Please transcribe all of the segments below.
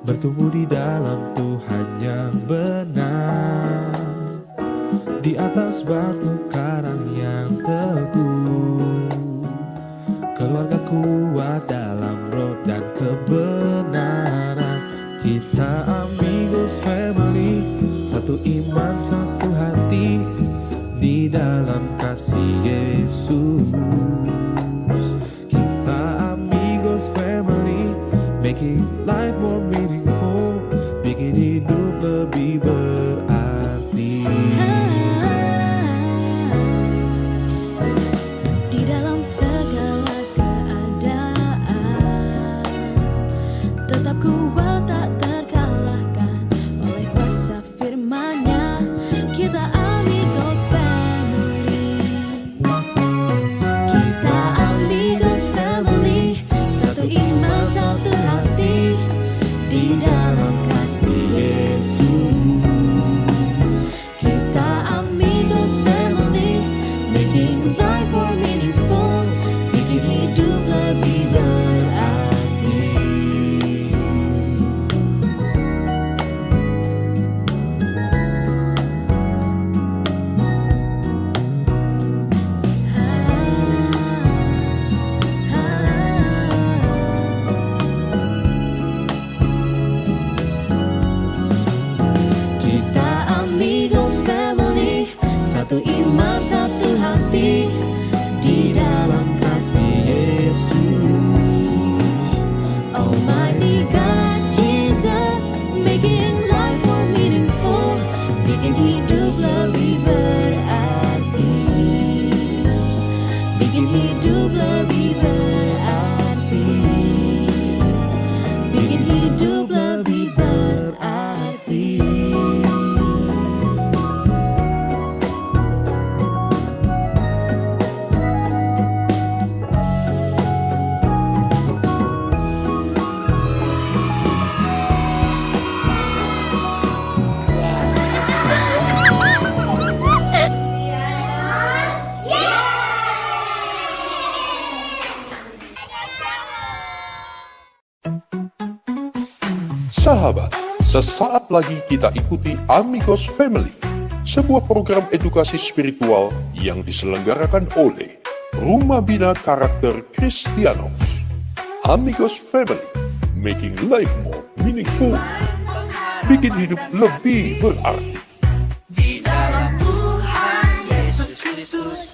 bertumbuh di dalam Tuhan yang benar, di atas batu karang yang teguh. Keluarga kuat dalam roh dan kebenaran. Kita Amigos Family, satu iman satu hati di dalam kasih Yesus. Kita Amigos Family, making life more meaningful, bikin hidup lebih berarti. Di dalam segala keadaan, tetap kuat tak terkalahkan oleh kuasa firman-Nya. Kita Amigos Family, kita Amigos Family, satu iman satu hati di dalam kasih Yesus. Kita Amigos Family, making life more meaningful, bikin hidup lebih berarti. Kita Amigos Family, satu iman satu hati di dalam kasih Yesus. Almighty God Jesus, making life more meaningful, bikin hidup lebih berarti, bikin hidup lebih berarti, bikin hidup lebih berarti. Sahabat, sesaat lagi kita ikuti Amigos Family, sebuah program edukasi spiritual yang diselenggarakan oleh Rumah Bina Karakter Kristianos. Amigos Family, making life more meaningful, bikin hidup lebih berarti. Di dalam Tuhan Yesus Kristus.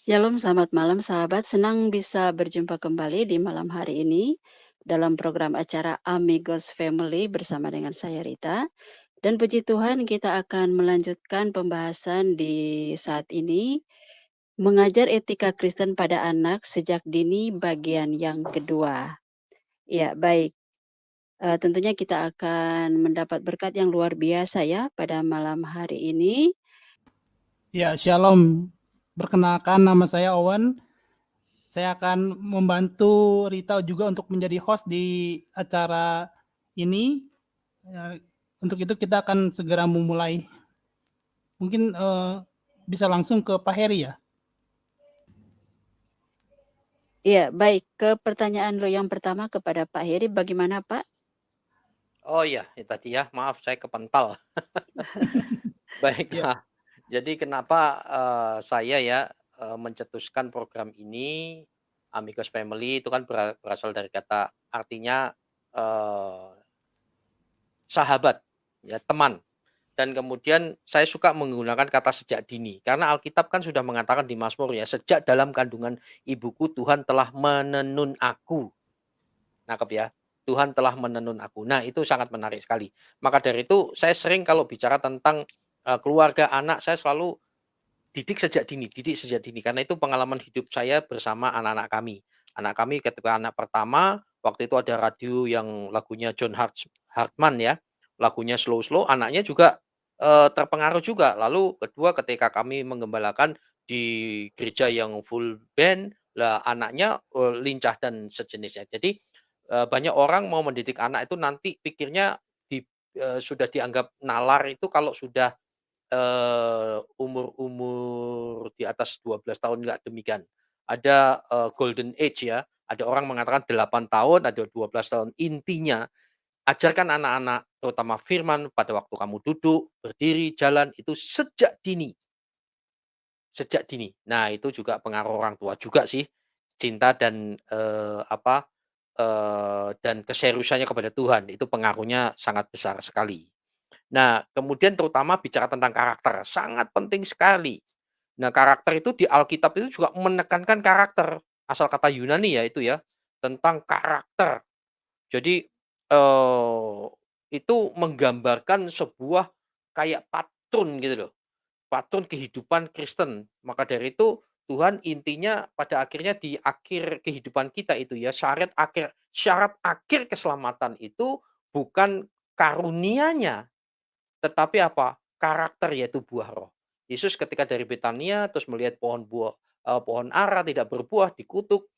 Shalom, selamat malam sahabat. Senang bisa berjumpa kembali di malam hari ini dalam program acara Amigos Family bersama dengan saya Rita. Dan puji Tuhan kita akan melanjutkan pembahasan di saat ini, mengajar etika Kristen pada anak sejak dini bagian yang kedua. Ya, baik. Tentunya kita akan mendapat berkat yang luar biasa ya pada malam hari ini. Ya, shalom. Perkenalkan, nama saya Owen. Saya akan membantu Rita juga untuk menjadi host di acara ini. Untuk itu kita akan segera memulai. Mungkin bisa langsung ke Pak Heri ya? Iya, baik. Ke pertanyaan lo yang pertama kepada Pak Heri, bagaimana Pak? Oh iya, tadi ya, maaf saya kepental. Baiklah. Jadi kenapa saya ya mencetuskan program ini Amigos Family itu kan berasal dari kata artinya sahabat, ya teman. Dan kemudian saya suka menggunakan kata sejak dini karena Alkitab kan sudah mengatakan di Mazmur ya, sejak dalam kandungan ibuku Tuhan telah menenun aku. Nangkep ya? Tuhan telah menenun aku. Nah, itu sangat menarik sekali. Maka dari itu saya sering kalau bicara tentang keluarga anak, saya selalu didik sejak dini, karena itu pengalaman hidup saya bersama anak-anak kami. Anak kami ketika anak pertama, waktu itu ada radio yang lagunya John Hartman ya, lagunya slow-slow, anaknya juga, terpengaruh juga. Lalu kedua ketika kami menggembalakan di gereja yang full band, lah anaknya, lincah dan sejenisnya. Jadi, Banyak orang mau mendidik anak itu nanti pikirnya sudah dianggap nalar itu kalau sudah, umur-umur di atas 12 tahun, enggak demikian. Ada, golden age ya, ada orang mengatakan 8 tahun, ada 12 tahun. Intinya ajarkan anak-anak, terutama firman pada waktu kamu duduk, berdiri, jalan, itu sejak dini. Sejak dini. Nah, itu juga pengaruh orang tua juga sih, cinta dan, dan keseriusannya kepada Tuhan, itu pengaruhnya sangat besar sekali. Nah, kemudian terutama bicara tentang karakter, sangat penting sekali. Nah, karakter itu di Alkitab itu juga menekankan karakter, asal kata Yunani ya itu ya, tentang karakter. Jadi, itu menggambarkan sebuah kayak patron gitu loh. Patron kehidupan Kristen. Maka dari itu Tuhan intinya pada akhirnya di akhir kehidupan kita itu ya, syarat akhir keselamatan itu bukan karunianya, tetapi apa? Karakter yaitu buah roh. Yesus ketika dari Betania terus melihat pohon ara tidak berbuah, dikutuk,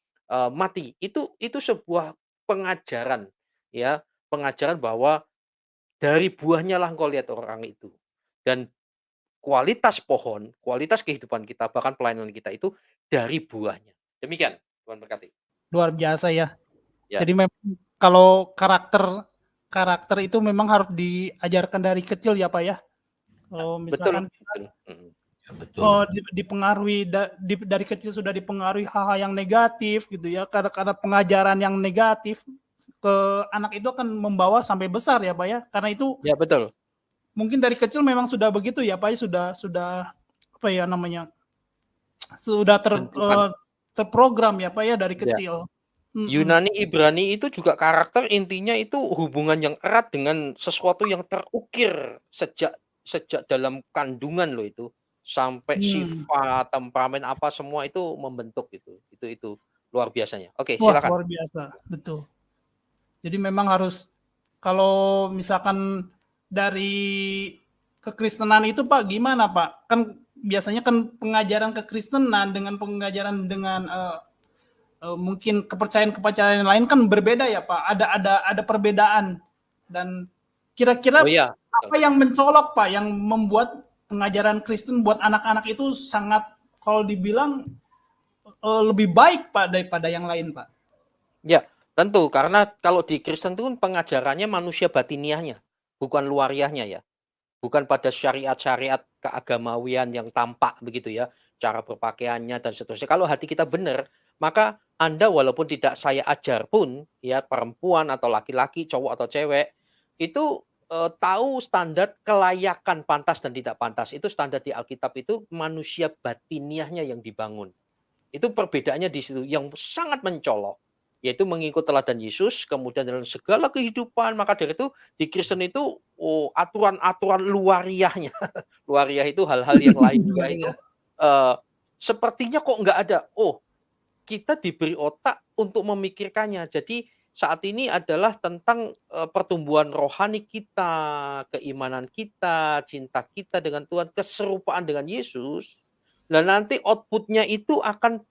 mati. Itu sebuah pengajaran ya, pengajaran bahwa dari buahnya lah engkau lihat orang itu. Dan kualitas pohon, kualitas kehidupan kita, bahkan pelayanan kita itu dari buahnya. Demikian, Tuhan berkati. Luar biasa ya. Ya. Jadi memang kalau karakter itu memang harus diajarkan dari kecil ya Pak ya. Kalau Betul, misalkan betul. Betul. dipengaruhi dari kecil sudah dipengaruhi hal-hal yang negatif gitu ya, karena pengajaran yang negatif ke anak itu akan membawa sampai besar ya Pak ya. Karena itu Ya, betul. mungkin dari kecil memang sudah begitu ya Pak ya, sudah apa ya namanya? Sudah Tentukan. terprogram ya Pak ya dari Ya. kecil. Yunani, Ibrani itu juga karakter intinya itu hubungan yang erat dengan sesuatu yang terukir sejak dalam kandungan loh itu. Sampai sifat, temperamen apa semua itu membentuk gitu. Itu luar biasanya. Oke, Wah, silakan. luar biasa, betul. Jadi memang harus kalau misalkan dari kekristenan itu Pak gimana Pak? Kan biasanya kan pengajaran kekristenan dengan pengajaran dengan mungkin kepercayaan lain kan berbeda ya Pak. Ada perbedaan dan kira-kira apa yang mencolok Pak yang membuat pengajaran Kristen buat anak-anak itu sangat kalau dibilang lebih baik Pak daripada yang lain Pak? Ya, tentu karena kalau di Kristen itu kan pengajarannya manusia batiniahnya, bukan luariahnya ya. Bukan pada syariat-syariat keagamawian yang tampak begitu ya, cara berpakaiannya dan seterusnya. Kalau hati kita benar, maka Anda walaupun tidak saya ajar pun ya perempuan atau laki-laki, cowok atau cewek itu tahu standar kelayakan pantas dan tidak pantas. Itu standar di Alkitab itu manusia batiniahnya yang dibangun. Itu perbedaannya di situ yang sangat mencolok. Yaitu mengikut teladan Yesus, kemudian dalam segala kehidupan. Maka dari itu di Kristen itu aturan-aturan luariahnya. Luariah itu hal-hal yang lain juga itu sepertinya kok nggak ada. Oh, kita diberi otak untuk memikirkannya. Jadi saat ini adalah tentang pertumbuhan rohani kita, keimanan kita, cinta kita dengan Tuhan, keserupaan dengan Yesus. Dan nanti outputnya itu akan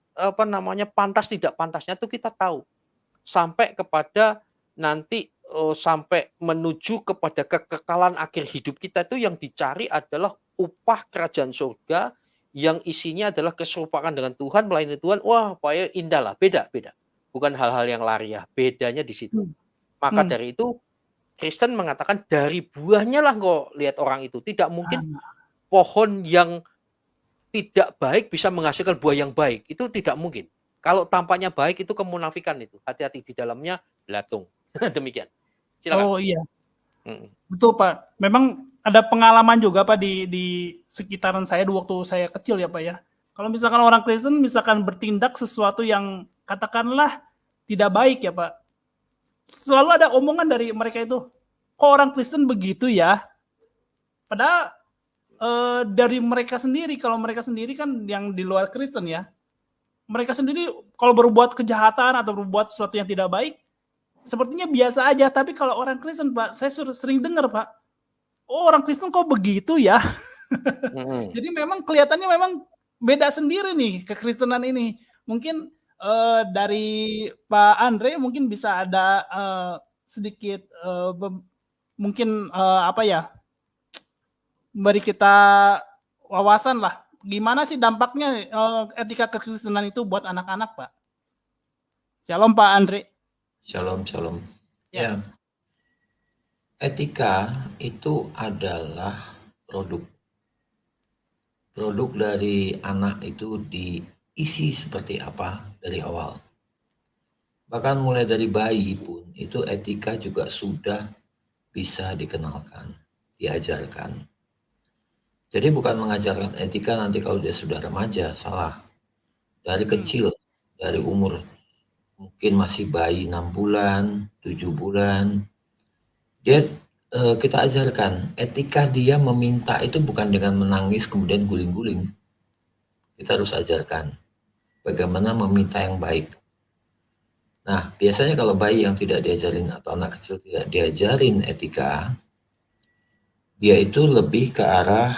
pantas tidak pantasnya itu kita tahu. Sampai kepada nanti sampai menuju kepada kekekalan akhir hidup kita itu yang dicari adalah upah kerajaan surga yang isinya adalah keserupaan dengan Tuhan, melayani Tuhan. Wah, pokoknya indah lah, beda. Bukan hal-hal yang lariah, bedanya di situ. Maka dari itu Kristen mengatakan dari buahnya lah kok lihat orang itu. Tidak mungkin pohon yang tidak baik bisa menghasilkan buah yang baik. Itu tidak mungkin. Kalau tampaknya baik itu kemunafikan itu. Hati-hati di dalamnya belatung. Demikian. Silakan. Oh iya. Betul Pak. Memang ada pengalaman juga Pak di sekitaran saya waktu saya kecil ya Pak ya. Kalau misalkan orang Kristen misalkan bertindak sesuatu yang katakanlah tidak baik ya Pak. Selalu ada omongan dari mereka itu. Kok orang Kristen begitu ya? Padahal dari mereka sendiri, kalau mereka sendiri kan yang di luar Kristen ya. Mereka sendiri kalau berbuat kejahatan atau berbuat sesuatu yang tidak baik, sepertinya biasa aja. Tapi kalau orang Kristen Pak, saya sering dengar Pak, oh orang Kristen kok begitu ya? Jadi memang kelihatannya memang beda sendiri nih kekristenan ini. Mungkin Dari Pak Andre mungkin bisa ada sedikit mungkin apa ya, beri kita wawasan lah. Gimana sih dampaknya etika kekristenan itu buat anak-anak, Pak? Shalom Pak Andre. Shalom, shalom. Ya. Ya, etika itu adalah produk dari anak itu diisi seperti apa dari awal. Bahkan mulai dari bayi pun itu etika juga sudah bisa dikenalkan, diajarkan. Jadi bukan mengajarkan etika nanti kalau dia sudah remaja, salah. Dari kecil, dari umur mungkin masih bayi 6 bulan, 7 bulan, dia kita ajarkan etika. Dia meminta itu bukan dengan menangis kemudian guling-guling. Kita harus ajarkan bagaimana meminta yang baik. Nah, biasanya kalau bayi yang tidak diajarin atau anak kecil tidak diajarin etika, dia itu lebih ke arah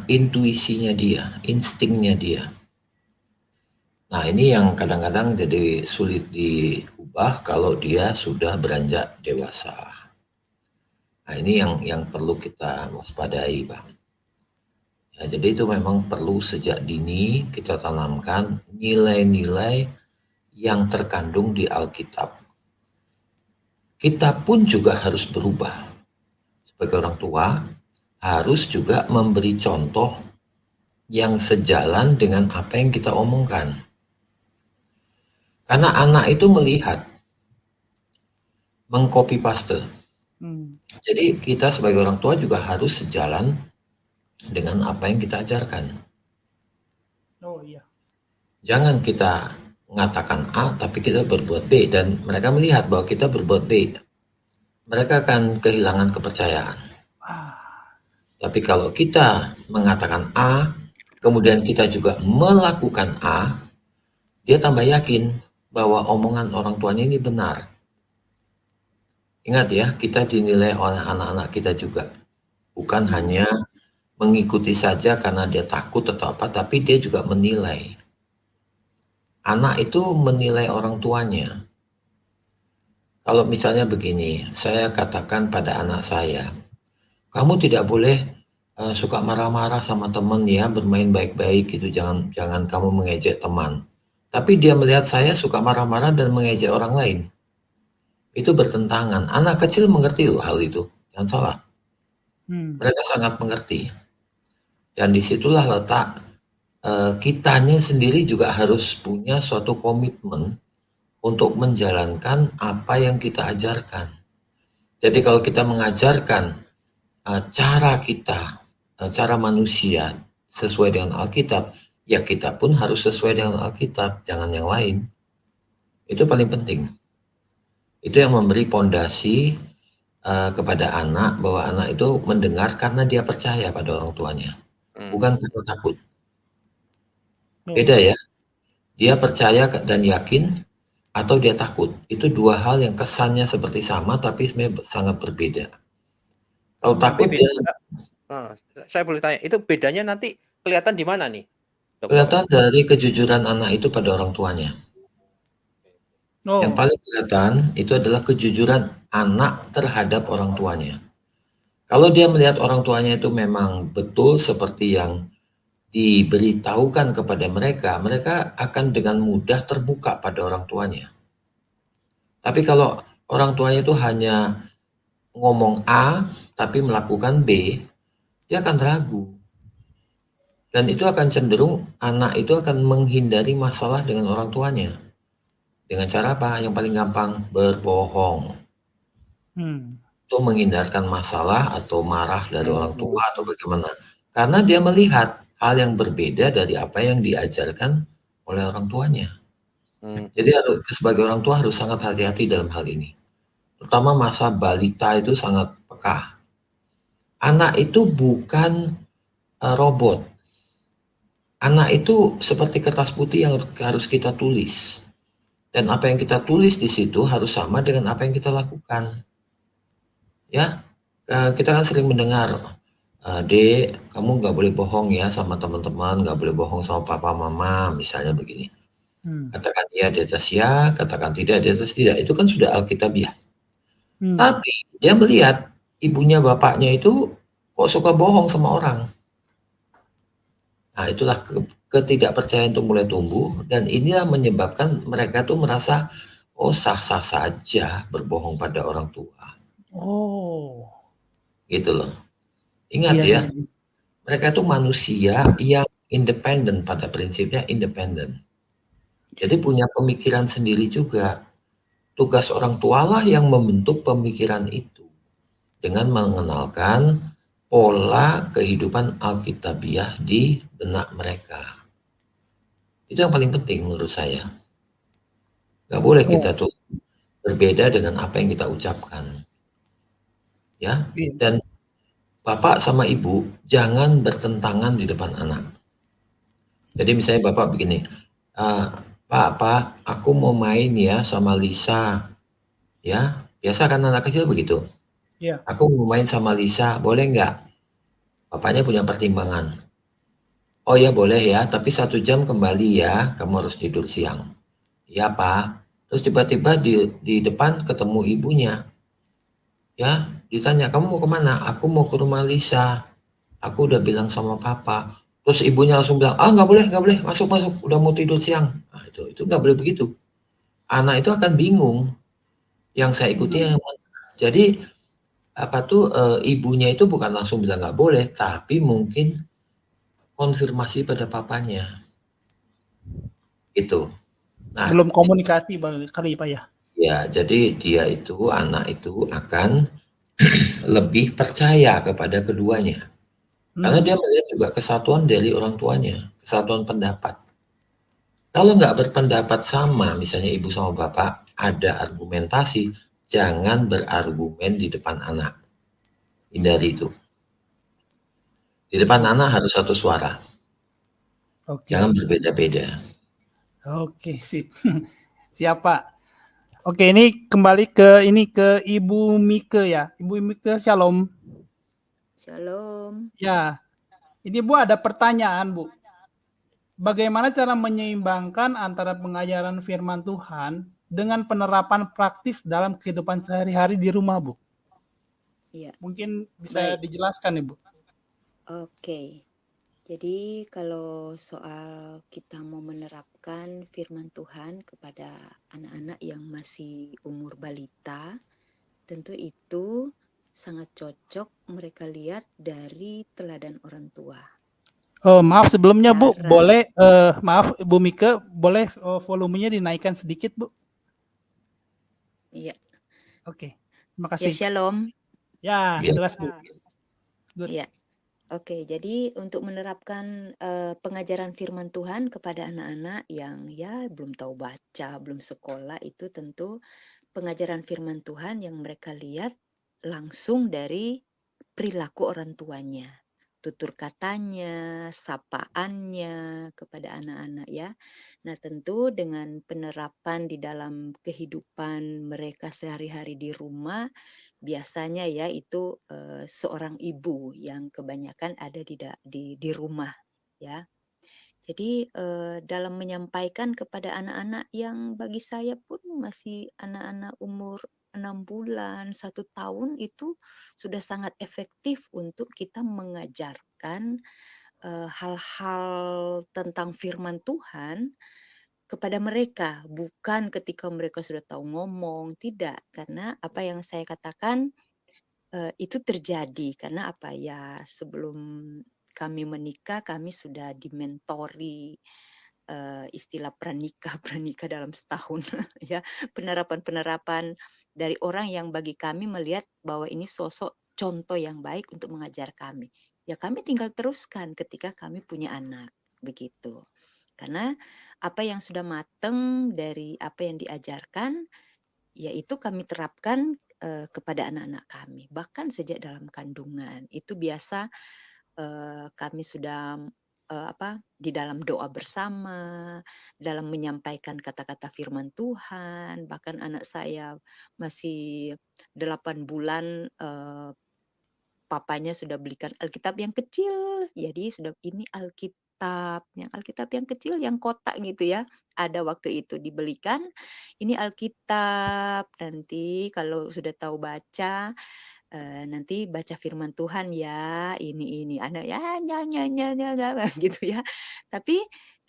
intuisinya dia, instingnya dia. Nah, ini yang kadang-kadang jadi sulit diubah kalau dia sudah beranjak dewasa. Nah, ini yang perlu kita waspadai, Bang. Ya, jadi itu memang perlu sejak dini kita tanamkan nilai-nilai yang terkandung di Alkitab. Kita pun juga harus berubah. Sebagai orang tua, harus juga memberi contoh yang sejalan dengan apa yang kita omongkan. Karena anak itu melihat, mengcopy paste. Jadi kita sebagai orang tua juga harus sejalan dengan apa yang kita ajarkan. Oh iya. Jangan kita mengatakan A tapi kita berbuat B dan mereka melihat bahwa kita berbuat B. Mereka akan kehilangan kepercayaan. Tapi kalau kita mengatakan A, kemudian kita juga melakukan A, dia tambah yakin bahwa omongan orang tuanya ini benar. Ingat ya, kita dinilai oleh anak-anak kita juga. Bukan hanya mengikuti saja karena dia takut atau apa, tapi dia juga menilai. Anak itu menilai orang tuanya. Kalau misalnya begini, saya katakan pada anak saya, kamu tidak boleh suka marah-marah sama teman ya, bermain baik-baik gitu, jangan kamu mengejek teman. Tapi dia melihat saya suka marah-marah dan mengejek orang lain. Itu bertentangan. Anak kecil mengerti loh hal itu, jangan salah. Mereka sangat mengerti. Dan disitulah letak kitanya sendiri juga harus punya suatu komitmen untuk menjalankan apa yang kita ajarkan. Jadi kalau kita mengajarkan cara kita, cara manusia sesuai dengan Alkitab, ya kita pun harus sesuai dengan Alkitab, jangan yang lain. Itu paling penting. Itu yang memberi pondasi kepada anak, bahwa anak itu mendengar karena dia percaya pada orang tuanya, bukan karena takut. Beda ya, dia percaya dan yakin atau dia takut. Itu dua hal yang kesannya seperti sama tapi sebenarnya sangat berbeda. Kalau takut dia, saya boleh tanya, itu bedanya nanti kelihatan di mana nih? Kelihatan dari kejujuran anak itu pada orang tuanya. Yang paling kelihatan itu adalah kejujuran anak terhadap orang tuanya. Kalau dia melihat orang tuanya itu memang betul seperti yang diberitahukan kepada mereka, mereka akan dengan mudah terbuka pada orang tuanya. Tapi kalau orang tuanya itu hanya ngomong A tapi melakukan B, dia akan ragu. Dan itu akan cenderung anak itu akan menghindari masalah dengan orang tuanya. Dengan cara apa? Yang paling gampang, berbohong. Itu menghindarkan masalah atau marah dari orang tua atau bagaimana. Karena dia melihat hal yang berbeda dari apa yang diajarkan oleh orang tuanya. Jadi sebagai orang tua harus sangat hati-hati dalam hal ini. Terutama masa balita itu sangat peka. Anak itu bukan robot. Anak itu seperti kertas putih yang harus kita tulis. Dan apa yang kita tulis di situ harus sama dengan apa yang kita lakukan. Ya, kita kan sering mendengar, Dek, kamu nggak boleh bohong ya sama teman-teman, nggak boleh bohong sama papa mama, misalnya begini. Katakan ya di atas ya, katakan tidak di atas tidak. Itu kan sudah Alkitabiah. Tapi dia melihat ibunya bapaknya itu kok suka bohong sama orang. Nah, itulah ketidakpercayaan itu mulai tumbuh dan inilah menyebabkan mereka tuh merasa oh sah-sah saja berbohong pada orang tua. Oh. Gitu loh. Ingat ya, mereka tuh manusia yang independen, pada prinsipnya independen. Jadi punya pemikiran sendiri juga. Tugas orang tualah yang membentuk pemikiran itu dengan mengenalkan pola kehidupan Alkitabiah di benak mereka. Itu yang paling penting menurut saya. Gak boleh kita tuh berbeda dengan apa yang kita ucapkan. Ya, dan bapak sama ibu jangan bertentangan di depan anak. Jadi misalnya bapak begini, Pak, aku mau main ya sama Lisa. Ya, biasa kan anak kecil begitu. Iya. Aku mau main sama Lisa, boleh nggak? Bapaknya punya pertimbangan. Oh ya boleh ya, tapi 1 jam kembali ya, kamu harus tidur siang. Ya Pak. Terus tiba-tiba di depan ketemu ibunya. Ya, ditanya, kamu mau kemana? Aku mau ke rumah Lisa. Aku udah bilang sama papa. Terus ibunya langsung bilang, nggak boleh, masuk, udah mau tidur siang. Nah, itu nggak boleh begitu. Anak itu akan bingung. Yang saya ikuti yang mana. Jadi ibunya itu bukan langsung bilang nggak boleh, tapi mungkin konfirmasi pada papanya. Itu. Nah, belum komunikasi kali Pak ya. Ya, jadi dia itu, anak itu akan lebih percaya kepada keduanya. Karena dia melihat juga kesatuan dari orang tuanya, kesatuan pendapat. Kalau nggak berpendapat sama, misalnya ibu sama bapak, ada argumentasi, jangan berargumen di depan anak. Hindari itu. Di depan anak harus satu suara. Jangan berbeda-beda. Oke, sip. Siapa? Oke, ini kembali ke Ibu Mike ya. Ibu Mike, shalom. Shalom. Ya, ini Bu ada pertanyaan Bu. Bagaimana cara menyeimbangkan antara pengajaran firman Tuhan dengan penerapan praktis dalam kehidupan sehari-hari di rumah Bu? Iya. Mungkin bisa dijelaskan Ibu. Oke. Jadi kalau soal kita mau menerapkan firman Tuhan kepada anak-anak yang masih umur balita, tentu itu sangat cocok mereka lihat dari teladan orang tua. Maaf sebelumnya Bu, boleh maaf Bu Mike, boleh volumenya dinaikkan sedikit Bu? Iya. Oke, terima kasih. Ya, shalom. Ya, jelas Bu. Iya. Oke, jadi untuk menerapkan pengajaran firman Tuhan kepada anak-anak yang ya belum tahu baca, belum sekolah, itu tentu pengajaran firman Tuhan yang mereka lihat langsung dari perilaku orang tuanya. Tutur katanya, sapaannya kepada anak-anak ya. Nah, tentu dengan penerapan di dalam kehidupan mereka sehari-hari di rumah, biasanya ya itu seorang ibu yang kebanyakan ada di rumah ya. Jadi dalam menyampaikan kepada anak-anak yang bagi saya pun masih anak-anak umur 6 bulan, 1 tahun itu sudah sangat efektif untuk kita mengajarkan hal-hal tentang firman Tuhan kepada mereka. Bukan ketika mereka sudah tahu ngomong, tidak. Karena apa yang saya katakan itu terjadi karena apa ya, sebelum kami menikah kami sudah dimentori istilah pranikah dalam setahun ya, penerapan-penerapan dari orang yang bagi kami melihat bahwa ini sosok contoh yang baik untuk mengajar kami. Ya kami tinggal teruskan ketika kami punya anak, begitu. Karena apa yang sudah mateng dari apa yang diajarkan, yaitu kami terapkan kepada anak-anak kami. Bahkan sejak dalam kandungan, itu biasa kami sudah di dalam doa bersama, dalam menyampaikan kata-kata firman Tuhan. Bahkan anak saya masih 8 bulan, papanya sudah belikan Alkitab yang kecil. Jadi sudah ini Alkitab yang kecil, yang kotak gitu ya. Ada waktu itu dibelikan, ini Alkitab, nanti kalau sudah tahu baca, nanti baca firman Tuhan ya, ini, anak ya, gitu ya. Tapi,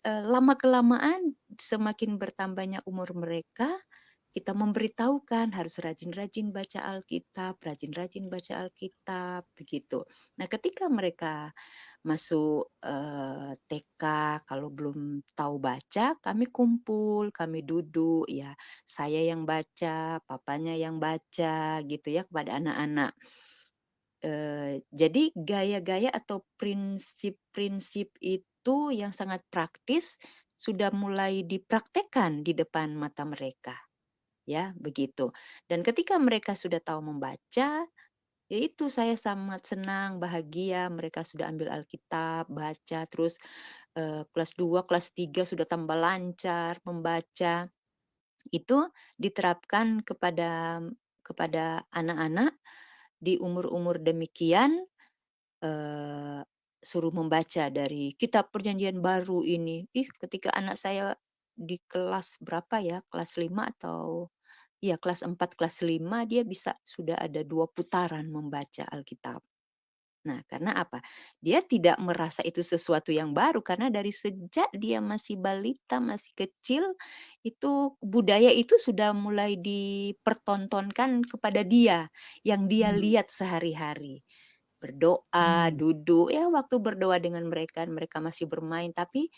lama-kelamaan semakin bertambahnya umur mereka, kita memberitahukan harus rajin-rajin baca Alkitab, rajin-rajin baca Alkitab, begitu. Nah, ketika mereka masuk, TK, kalau belum tahu baca, kami kumpul, kami duduk, ya saya yang baca, papanya yang baca, gitu ya, kepada anak-anak. Jadi gaya-gaya atau prinsip-prinsip itu yang sangat praktis sudah mulai dipraktekkan di depan mata mereka, ya begitu. Dan ketika mereka sudah tahu membaca, ya itu saya sangat senang, bahagia mereka sudah ambil Alkitab, baca, terus, kelas 2 kelas 3 sudah tambah lancar membaca. Itu diterapkan kepada anak-anak di umur-umur demikian, eee, suruh membaca dari kitab Perjanjian Baru ini. Ketika anak saya di kelas berapa ya, kelas 5 atau ya kelas 4 kelas 5 dia bisa sudah ada 2 putaran membaca Alkitab. Nah, karena apa? Dia tidak merasa itu sesuatu yang baru karena dari sejak dia masih balita, masih kecil, itu budaya itu sudah mulai dipertontonkan kepada dia, yang dia Mmm. lihat sehari-hari. Berdoa, Mmm. duduk, ya waktu berdoa dengan mereka, mereka masih bermain, tapi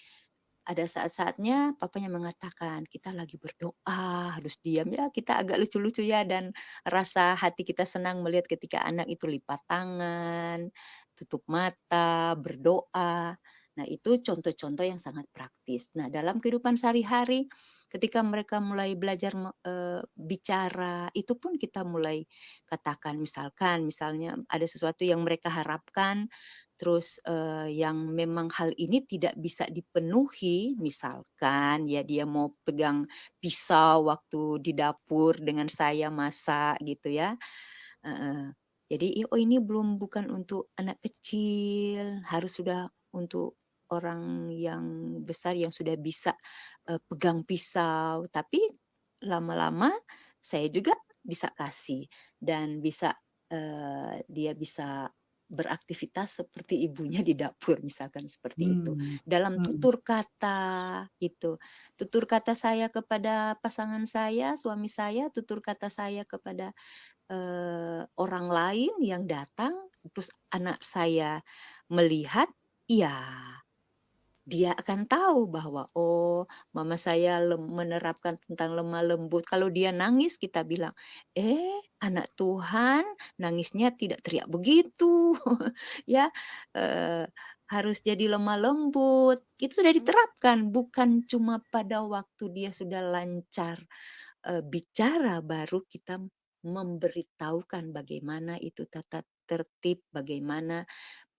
ada saat-saatnya papanya mengatakan, "Kita lagi berdoa, harus diam." Ya kita agak lucu-lucu ya dan rasa hati kita senang melihat ketika anak itu lipat tangan, tutup mata, berdoa. Nah, itu contoh-contoh yang sangat praktis. Nah, dalam kehidupan sehari-hari ketika mereka mulai belajar bicara, itu pun kita mulai katakan misalnya ada sesuatu yang mereka harapkan. Terus, yang memang hal ini tidak bisa dipenuhi, misalkan ya dia mau pegang pisau waktu di dapur dengan saya masak gitu ya, heeh. Jadi, oh ini bukan untuk anak kecil, harus sudah untuk orang yang besar yang sudah bisa, pegang pisau. Tapi lama-lama saya juga bisa kasih dan bisa, dia bisa beraktivitas seperti ibunya di dapur misalkan seperti itu. Mmm. Dalam Mhm. tutur kata itu, tutur kata saya kepada pasangan saya, suami saya, tutur kata saya kepada orang lain yang datang, terus anak saya melihat, ya dia akan tahu bahwa, oh mama saya menerapkan tentang lemah lembut. Kalau dia nangis kita bilang, anak Tuhan nangisnya tidak teriak begitu." Ya, eee, harus jadi lemah lembut. Itu sudah diterapkan, bukan cuma pada waktu dia sudah lancar bicara baru kita memberitahukan bagaimana itu tata tertib, bagaimana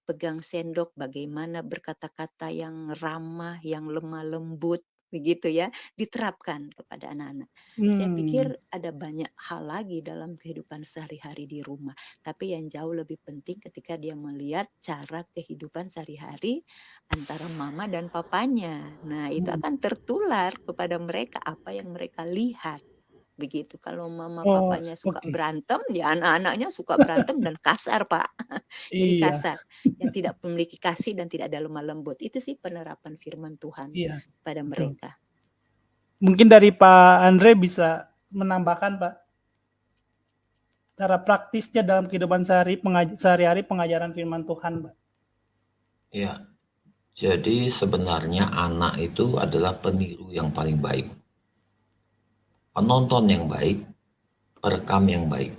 pegang sendok, bagaimana berkata-kata yang ramah, yang lemah lembut, begitu ya, diterapkan kepada anak-anak. Saya Mmm. pikir ada banyak hal lagi dalam kehidupan sehari-hari di rumah, tapi yang jauh lebih penting ketika dia melihat cara kehidupan sehari-hari antara mama dan papanya. Nah, itu Mhm. akan tertular kepada mereka apa yang mereka lihat. Begitu, kalau mama Oh, papanya suka oke. berantem, ya anak-anaknya suka berantem dan kasar, Pak. Jadi Iya. kasar, yang tidak memiliki kasih dan tidak ada lemah lembut. Itu sih penerapan firman Tuhan Iya, pada betul. mereka. Mungkin dari Pak Andre bisa menambahkan, Pak, cara praktisnya dalam kehidupan sehari-hari pengajaran firman Tuhan, Pak. Ya, jadi sebenarnya anak itu adalah peniru yang paling baik. Penonton yang baik, perekam yang baik.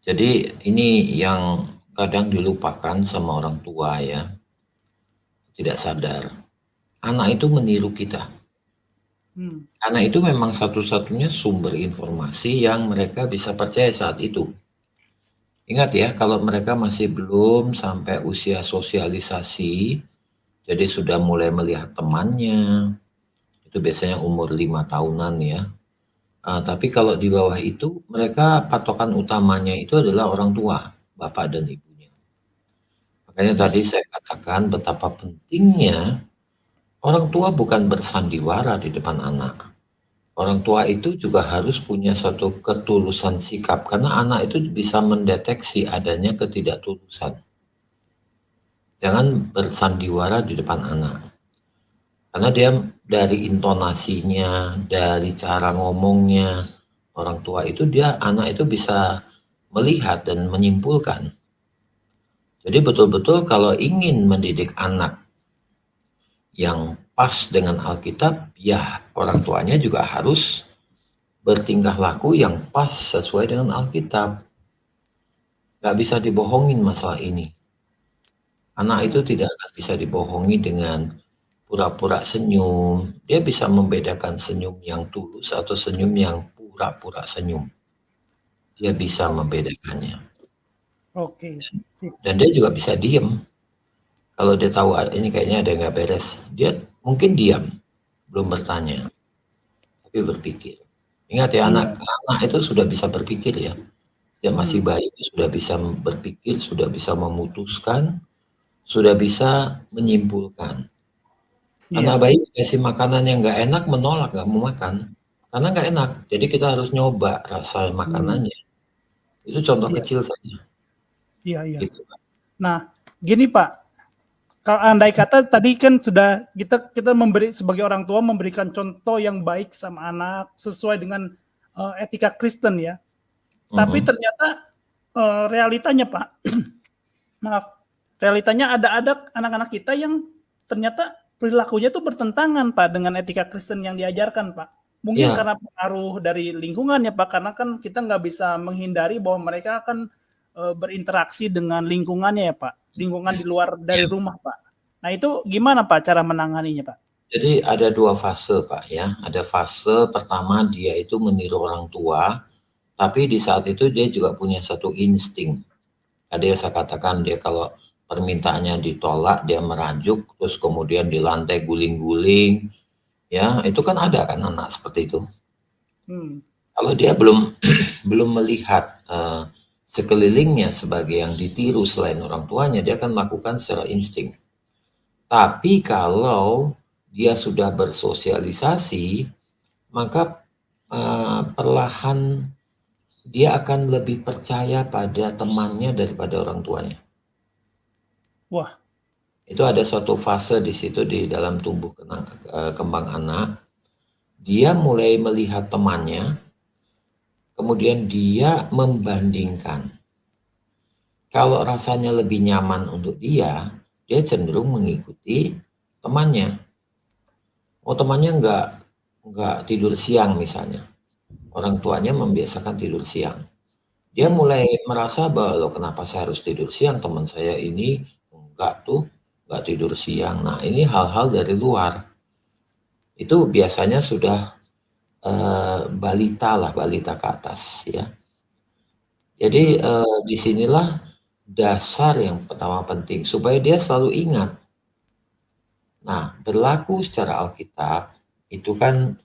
Jadi ini yang kadang dilupakan sama orang tua ya, tidak sadar. Anak itu meniru kita. Karena itu memang satu-satunya sumber informasi yang mereka bisa percaya saat itu. Ingat ya, kalau mereka masih belum sampai usia sosialisasi, jadi sudah mulai melihat temannya, itu biasanya umur 5 tahunan ya. Tapi kalau di bawah itu, mereka patokan utamanya itu adalah orang tua, bapak dan ibunya. Makanya tadi saya katakan mengatakan betapa pentingnya orang tua bukan bersandiwara di depan anak. Orang tua itu juga harus punya satu ketulusan sikap, karena anak itu bisa mendeteksi adanya ketidaktulusan. Jangan bersandiwara di depan anak. Karena dia dari intonasinya, dari cara ngomongnya, orang tua itu anak itu bisa melihat dan menyimpulkan. Jadi betul-betul kalau ingin mendidik anak yang pas dengan Alkitab, ya orang tuanya juga harus bertingkah laku yang pas sesuai dengan Alkitab. Gak bisa dibohongin masalah ini. Anak itu tidak akan bisa dibohongi dengan pura-pura senyum. Dia bisa membedakan senyum yang tulus atau senyum yang pura-pura senyum. Dia bisa membedakannya. Oke. Dan dia juga bisa diem. Kalau dia tahu ini kayaknya ada yang nggak beres, dia mungkin diam, belum bertanya, tapi berpikir. Ingat ya, anak itu sudah bisa berpikir ya. Dia masih bayi, sudah bisa berpikir, sudah bisa memutuskan, sudah bisa menyimpulkan. Anak bayi dikasih makanan yang nggak enak, menolak, nggak mau makan. Karena nggak enak, jadi kita harus nyoba rasa makanannya. Itu contoh kecil saja. Iya. Gitu. Nah, gini Pak, kalau andai kata tadi kan sudah kita memberi sebagai orang tua memberikan contoh yang baik sama anak sesuai dengan etika Kristen ya. Tapi ternyata realitanya Pak, maaf, realitanya ada anak-anak kita yang ternyata perilakunya itu bertentangan Pak dengan etika Kristen yang diajarkan Pak. Mungkin karena pengaruh dari lingkungannya Pak, karena kan kita nggak bisa menghindari bahwa mereka akan berinteraksi dengan lingkungannya ya Pak, lingkungan di luar dari rumah Pak. Nah itu gimana Pak cara menanganinya Pak? Jadi ada dua fase Pak ya. Ada fase pertama dia itu meniru orang tua, tapi di saat itu dia juga punya satu insting. Tadi saya katakan dia kalau permintaannya ditolak dia merajuk, terus kemudian di lantai guling-guling, ya itu kan ada kan anak seperti itu. Kalau dia belum melihat sekelilingnya sebagai yang ditiru selain orang tuanya, dia akan melakukan secara insting. Tapi kalau dia sudah bersosialisasi, maka perlahan dia akan lebih percaya pada temannya daripada orang tuanya. Wah. Itu ada suatu fase di situ di dalam tumbuh kembang anak. Dia mulai melihat temannya, kemudian dia membandingkan. Kalau rasanya lebih nyaman untuk dia cenderung mengikuti temannya. Oh temannya nggak tidur siang misalnya. Orang tuanya membiasakan tidur siang. Dia mulai merasa bahwa loh kenapa saya harus tidur siang, teman saya ini nggak tidur siang. Nah ini hal-hal dari luar. Itu biasanya sudah balita ke atas ya. Jadi disinilah dasar yang pertama penting supaya dia selalu ingat. Nah berlaku secara Alkitab itu kan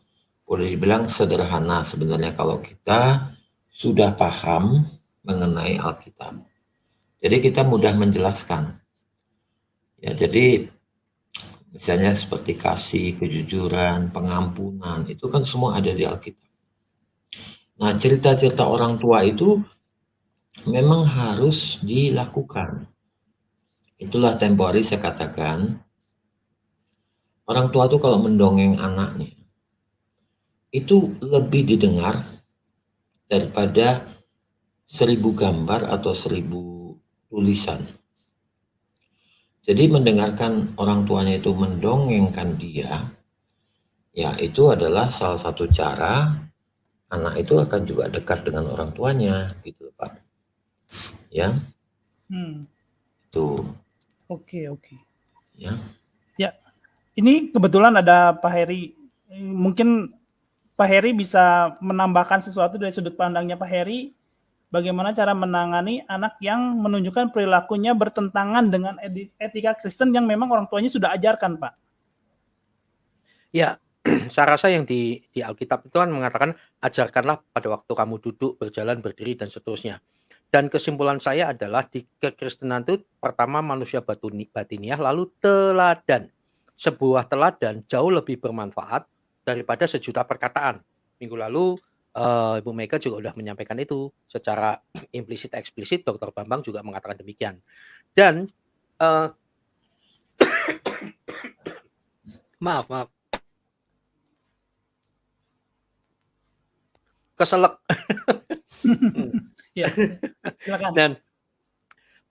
boleh dibilang sederhana sebenarnya kalau kita sudah paham mengenai Alkitab. Jadi kita mudah menjelaskan. Ya jadi misalnya seperti kasih, kejujuran, pengampunan, itu kan semua ada di Alkitab. Nah, cerita-cerita orang tua itu memang harus dilakukan. Itulah tempo hari saya katakan, orang tua itu kalau mendongeng anaknya, itu lebih didengar daripada 1000 gambar atau 1000 tulisan. Jadi mendengarkan orang tuanya itu mendongengkan dia, ya itu adalah salah satu cara anak itu akan juga dekat dengan orang tuanya, gitu Pak. Ya. Tuh. Oke. Ya. Ya, ini kebetulan ada Pak Heri. Mungkin Pak Heri bisa menambahkan sesuatu dari sudut pandangnya Pak Heri. Bagaimana cara menangani anak yang menunjukkan perilakunya bertentangan dengan etika Kristen yang memang orang tuanya sudah ajarkan, Pak? Ya, saya rasa yang di Alkitab itu kan mengatakan, ajarkanlah pada waktu kamu duduk, berjalan, berdiri, dan seterusnya. Dan kesimpulan saya adalah di kekristenan itu pertama manusia batiniah, lalu teladan. Sebuah teladan jauh lebih bermanfaat daripada sejuta perkataan. Minggu lalu Ibu Mega juga sudah menyampaikan itu secara implisit eksplisit. Dr. Bambang juga mengatakan demikian. Dan maaf. Keselak. Ya, silakan. Dan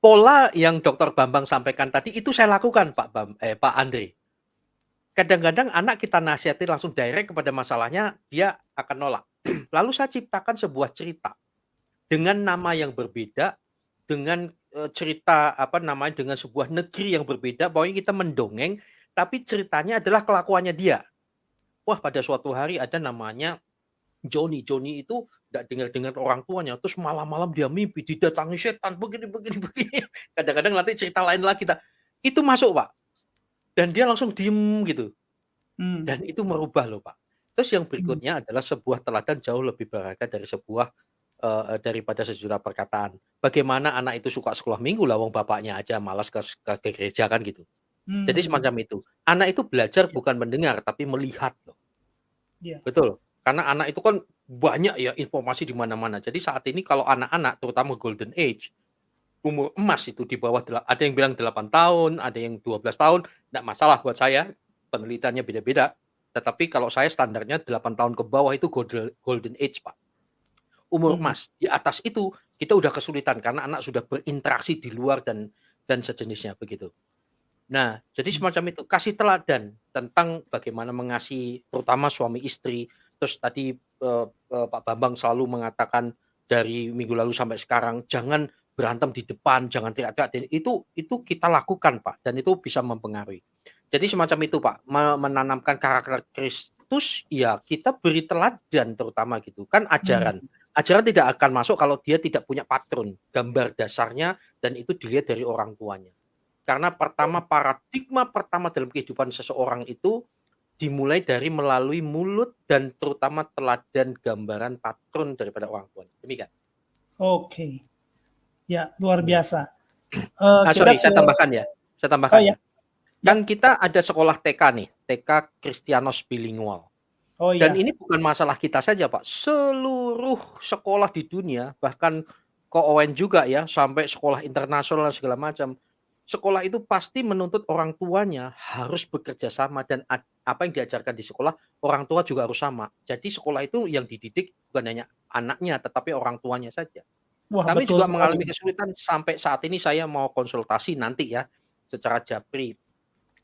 pola yang Dr. Bambang sampaikan tadi itu saya lakukan Pak Andre. Kadang-kadang anak kita nasihati langsung direct kepada masalahnya, dia akan nolak. Lalu saya ciptakan sebuah cerita dengan nama yang berbeda, dengan cerita dengan sebuah negeri yang berbeda. Pokoknya kita mendongeng, tapi ceritanya adalah kelakuannya dia. Wah, pada suatu hari ada namanya Joni. Joni itu nggak dengar-dengar orang tuanya, terus malam-malam dia mimpi didatangi setan begini. Kadang-kadang nanti cerita lain lagi, itu masuk Pak, dan dia langsung diem gitu, dan itu merubah loh Pak. Terus yang berikutnya adalah sebuah teladan jauh lebih berharga dari daripada sejuta perkataan. Bagaimana anak itu suka sekolah minggu lah, wong bapaknya aja malas ke gereja kan gitu. Jadi semacam itu. Anak itu belajar bukan mendengar tapi melihat loh. Betul. Karena anak itu kan banyak ya informasi di mana-mana. Jadi saat ini kalau anak-anak terutama golden age, umur emas itu di bawah, ada yang bilang 8 tahun, ada yang 12 tahun, enggak masalah buat saya, penelitiannya beda-beda. Tetapi kalau saya standarnya 8 tahun ke bawah itu golden age, Pak. Umur emas. Di atas itu kita udah kesulitan karena anak sudah berinteraksi di luar dan sejenisnya begitu. Nah, jadi semacam itu, kasih teladan tentang bagaimana mengasihi terutama suami istri. Terus tadi Pak Bambang selalu mengatakan dari minggu lalu sampai sekarang, jangan berantem di depan, jangan teriak-teriak. Itu kita lakukan Pak, dan itu bisa mempengaruhi. Jadi semacam itu Pak, menanamkan karakter Kristus, ya kita beri teladan terutama gitu. Kan ajaran tidak akan masuk kalau dia tidak punya patron, gambar dasarnya, dan itu dilihat dari orang tuanya. Karena paradigma pertama dalam kehidupan seseorang itu dimulai dari melalui mulut dan terutama teladan gambaran patron daripada orang tua. Demikian. Oke. Ya, luar biasa. Saya tambahkan ya. Oh, ya. Kan kita ada sekolah TK nih, TK Kristianos Bilingual. Oh, ya. Dan ini bukan masalah kita saja Pak. Seluruh sekolah di dunia, bahkan Ko-Owen juga ya, sampai sekolah internasional segala macam. Sekolah itu pasti menuntut orang tuanya harus bekerja sama, dan apa yang diajarkan di sekolah orang tua juga harus sama. Jadi sekolah itu yang dididik bukan hanya anaknya tetapi orang tuanya saja. Wah, Kami juga sekali. mengalami kesulitan sampai saat ini. Saya mau konsultasi nanti ya secara japri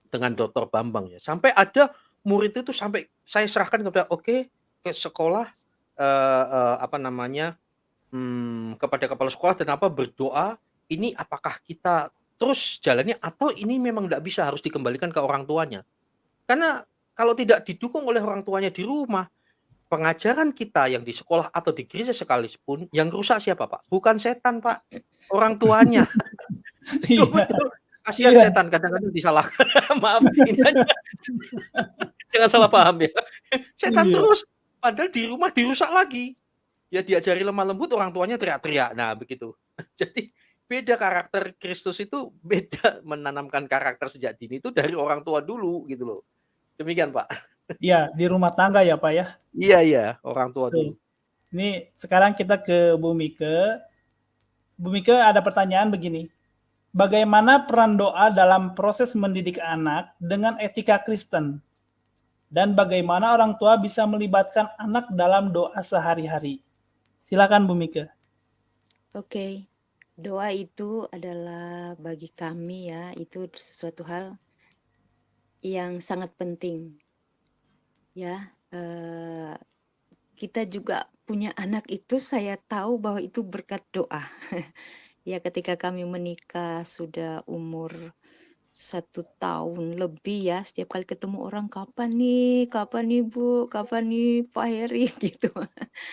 dengan Dr. Bambang ya. Sampai ada murid itu sampai saya serahkan kepada ke sekolah kepada kepala sekolah dan berdoa ini apakah kita terus jalannya atau ini memang tidak bisa, harus dikembalikan ke orang tuanya. Karena kalau tidak didukung oleh orang tuanya di rumah, pengajaran kita yang di sekolah atau di gereja sekalipun, yang rusak siapa Pak? Bukan setan Pak, orang tuanya. Itu betul. Kasihan setan kadang-kadang disalahkan. Maaf ini aja. Jangan salah paham ya. Setan terus, padahal di rumah dirusak lagi. Ya diajari lemah lembut, orang tuanya teriak-teriak. Nah begitu. Jadi beda, karakter Kristus itu beda, menanamkan karakter sejak dini itu dari orang tua dulu gitu loh. Demikian Pak. Iya, di rumah tangga ya Pak ya. Iya, orang tua dulu. Ini sekarang kita ke Bu Mika. Bu Mika ada pertanyaan begini. Bagaimana peran doa dalam proses mendidik anak dengan etika Kristen? Dan bagaimana orang tua bisa melibatkan anak dalam doa sehari-hari? Silakan Bu Mika. Oke. Doa itu adalah bagi kami ya, itu sesuatu hal yang sangat penting. Ya, kita juga punya anak itu saya tahu bahwa itu berkat doa. Ya, ketika kami menikah sudah umur 1 tahun lebih ya, setiap kali ketemu orang, kapan nih Bu, kapan nih Pak Heri gitu.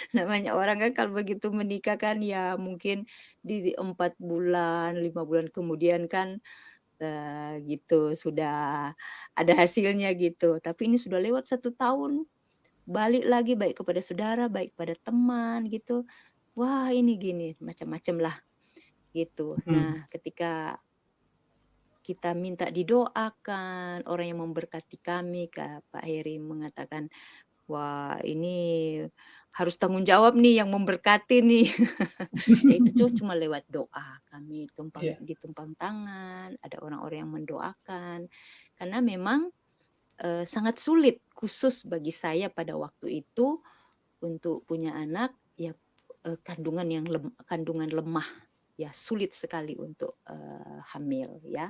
Namanya orang kan kalau begitu menikah kan ya mungkin di 4 bulan, 5 bulan kemudian kan gitu sudah ada hasilnya gitu. Tapi ini sudah lewat 1 tahun, balik lagi baik kepada saudara, baik kepada teman gitu. Wah ini gini, macam-macam lah. gitu. Hmm. Nah, ketika kita minta didoakan, orang yang memberkati kami, Kak Pak Heri mengatakan, "Wah, ini harus tanggung jawab nih yang memberkati nih." Ya itu cuma lewat doa. Kami Iya. ditumpang tangan, ada orang-orang yang mendoakan. Karena memang sangat sulit khusus bagi saya pada waktu itu untuk punya anak ya, kandungan lemah ya, sulit sekali untuk hamil ya.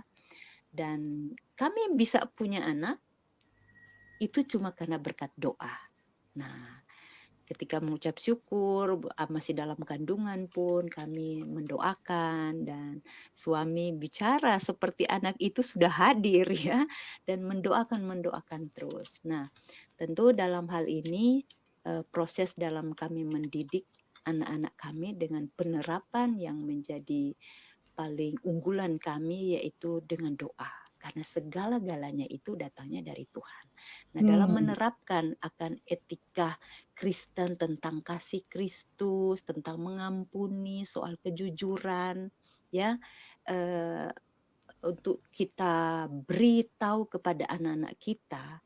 Dan kami bisa punya anak itu cuma karena berkat doa. Nah, ketika mengucap syukur masih dalam kandungan pun kami mendoakan, dan suami bicara seperti anak itu sudah hadir ya, dan mendoakan terus. Nah, tentu dalam hal ini proses dalam kami mendidik anak-anak kami dengan penerapan yang menjadi paling unggulan kami yaitu dengan doa. Karena segala-galanya itu datangnya dari Tuhan. Nah, dalam menerapkan akan etika Kristen tentang kasih Kristus, tentang mengampuni, soal kejujuran, ya, untuk kita beritahu kepada anak-anak kita.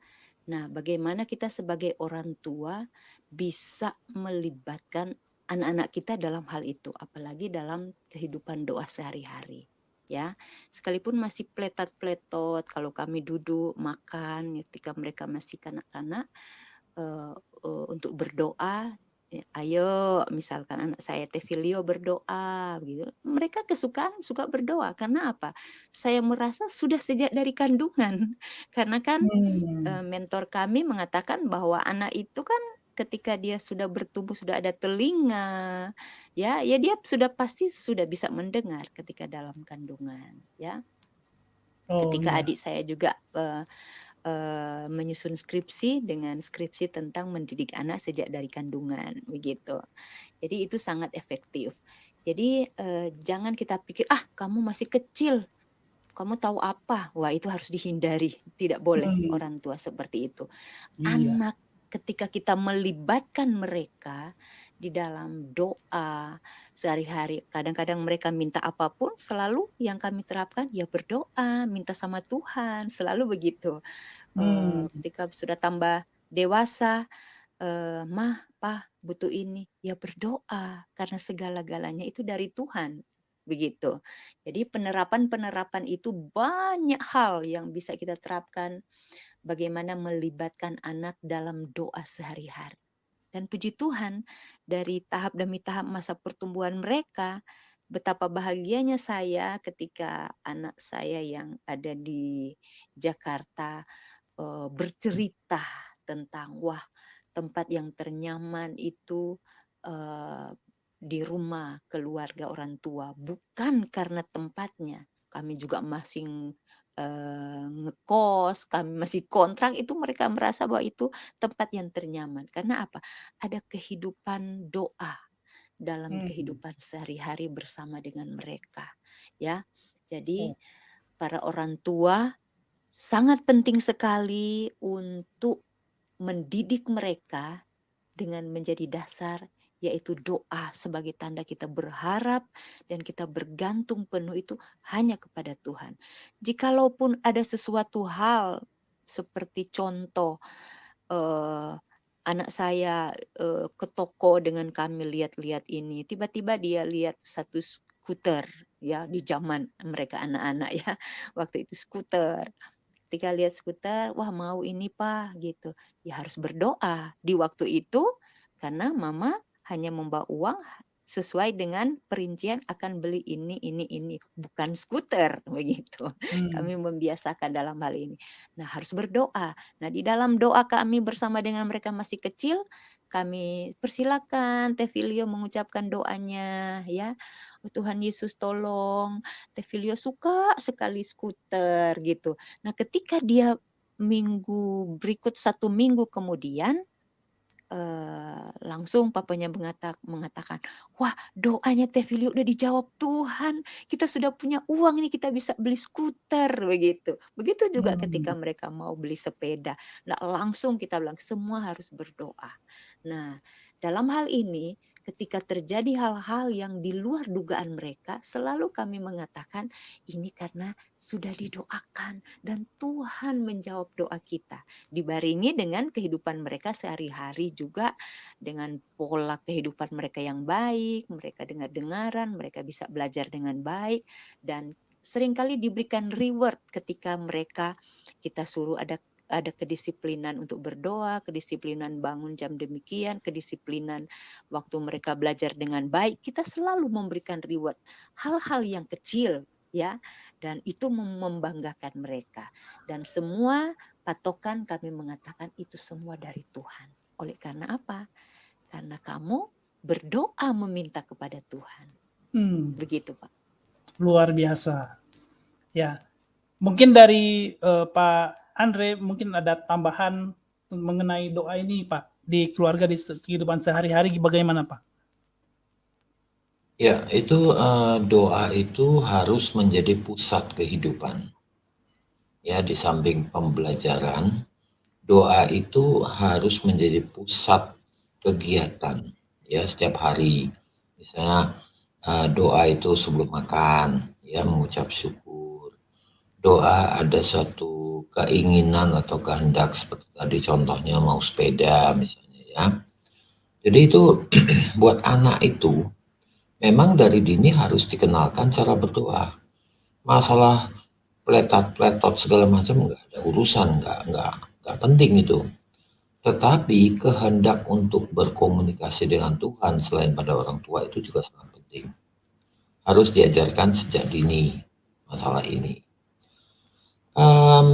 Nah, bagaimana kita sebagai orang tua bisa melibatkan anak-anak kita dalam hal itu, apalagi dalam kehidupan doa sehari-hari. Ya, sekalipun masih pletot-pletot, kalau kami duduk makan ketika mereka masih kanak-kanak, untuk berdoa, ayo misalkan anak saya Tevilio berdoa gitu, mereka suka berdoa. Karena apa? Saya merasa sudah sejak dari kandungan. Karena kan mentor kami mengatakan bahwa anak itu kan ketika dia sudah bertumbuh, sudah ada telinga, ya dia pasti sudah bisa mendengar ketika dalam kandungan, ya. Oh Ketika iya. adik saya juga menyusun skripsi dengan skripsi tentang mendidik anak sejak dari kandungan, begitu. Jadi itu sangat efektif. Jadi jangan kita pikir, ah kamu masih kecil, kamu tahu apa? Wah, itu harus dihindari. Tidak boleh orang tua seperti itu. Iya. Anak ketika kita melibatkan mereka di dalam doa sehari-hari, kadang-kadang mereka minta apapun, selalu yang kami terapkan ya berdoa, minta sama Tuhan, selalu begitu. Ketika sudah tambah dewasa, "Mah, Pah, butuh ini," ya berdoa, karena segala-galanya itu dari Tuhan, begitu. Jadi penerapan-penerapan itu banyak hal yang bisa kita terapkan, bagaimana melibatkan anak dalam doa sehari-hari. Dan puji Tuhan, dari tahap demi tahap masa pertumbuhan mereka, betapa bahagianya saya ketika anak saya yang ada di Jakarta bercerita tentang, wah, tempat yang ternyaman itu di rumah keluarga orang tua, bukan karena tempatnya. Kami juga masih ngekos, kami masih kontrak, itu mereka merasa bahwa itu tempat yang ternyaman. Karena apa? Ada kehidupan doa dalam kehidupan sehari-hari bersama dengan mereka, ya. Jadi para orang tua sangat penting sekali untuk mendidik mereka dengan menjadi dasar, yaitu doa sebagai tanda kita berharap dan kita bergantung penuh itu hanya kepada Tuhan. Jikalaupun ada sesuatu hal seperti contoh, anak saya ke toko dengan kami lihat-lihat ini, tiba-tiba dia lihat satu skuter ya, di zaman mereka anak-anak ya, waktu itu skuter. Ketika lihat skuter, wah mau ini Pak gitu. Ya harus berdoa di waktu itu, karena mama hanya membawa uang sesuai dengan perincian akan beli ini, bukan skuter begitu. Kami membiasakan dalam hal ini. Nah, harus berdoa. Nah, di dalam doa kami bersama dengan mereka masih kecil, kami persilakan Tevilio mengucapkan doanya ya. Oh, Tuhan Yesus tolong, Tevilio suka sekali skuter gitu. Nah, ketika dia minggu berikut 1 minggu kemudian, langsung papanya mengatakan, "Wah, doanya Tevilio udah dijawab Tuhan. Kita sudah punya uang nih, kita bisa beli skuter," begitu. Begitu juga ketika mereka mau beli sepeda. Nah, langsung kita bilang semua harus berdoa. Nah, dalam hal ini ketika terjadi hal-hal yang di luar dugaan mereka, selalu kami mengatakan ini karena sudah didoakan dan Tuhan menjawab doa kita. Dibarengi dengan kehidupan mereka sehari-hari juga, dengan pola kehidupan mereka yang baik, mereka dengar-dengaran, mereka bisa belajar dengan baik, dan seringkali diberikan reward ketika mereka kita suruh ada kedisiplinan untuk berdoa, kedisiplinan bangun jam demikian, kedisiplinan waktu mereka belajar dengan baik. Kita selalu memberikan reward hal-hal yang kecil, ya, dan itu membanggakan mereka. Dan semua patokan kami mengatakan itu semua dari Tuhan. Oleh karena apa? Karena kamu berdoa meminta kepada Tuhan. Begitu, Pak. Luar biasa. Ya, mungkin dari Pak Andre mungkin ada tambahan mengenai doa ini, Pak, di keluarga, di kehidupan sehari-hari bagaimana, Pak? Ya, itu doa itu harus menjadi pusat kehidupan. Ya, di samping pembelajaran, doa itu harus menjadi pusat kegiatan. Ya, setiap hari. Misalnya doa itu sebelum makan, ya, mengucap syukur. Doa ada suatu keinginan atau kehendak, seperti tadi contohnya mau sepeda misalnya, ya. Jadi itu buat anak itu memang dari dini harus dikenalkan cara berdoa. Masalah pletot segala macam nggak ada urusan, nggak penting itu. Tetapi kehendak untuk berkomunikasi dengan Tuhan selain pada orang tua itu juga sangat penting. Harus diajarkan sejak dini masalah ini.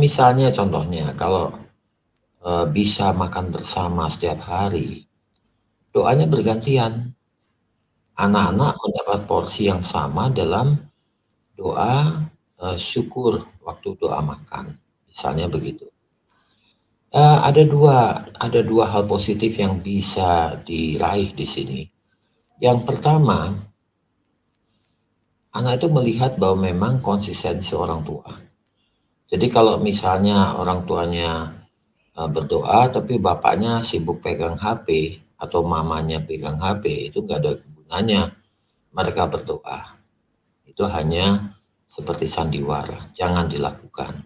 Misalnya contohnya kalau bisa makan bersama setiap hari, doanya bergantian. Anak-anak mendapat porsi yang sama dalam doa syukur waktu doa makan, misalnya begitu. Ada dua hal positif yang bisa diraih di sini. Yang pertama, anak itu melihat bahwa memang konsistensi orang tua. Jadi kalau misalnya orang tuanya berdoa tapi bapaknya sibuk pegang HP atau mamanya pegang HP, itu nggak ada gunanya mereka berdoa. Itu hanya seperti sandiwara, jangan dilakukan.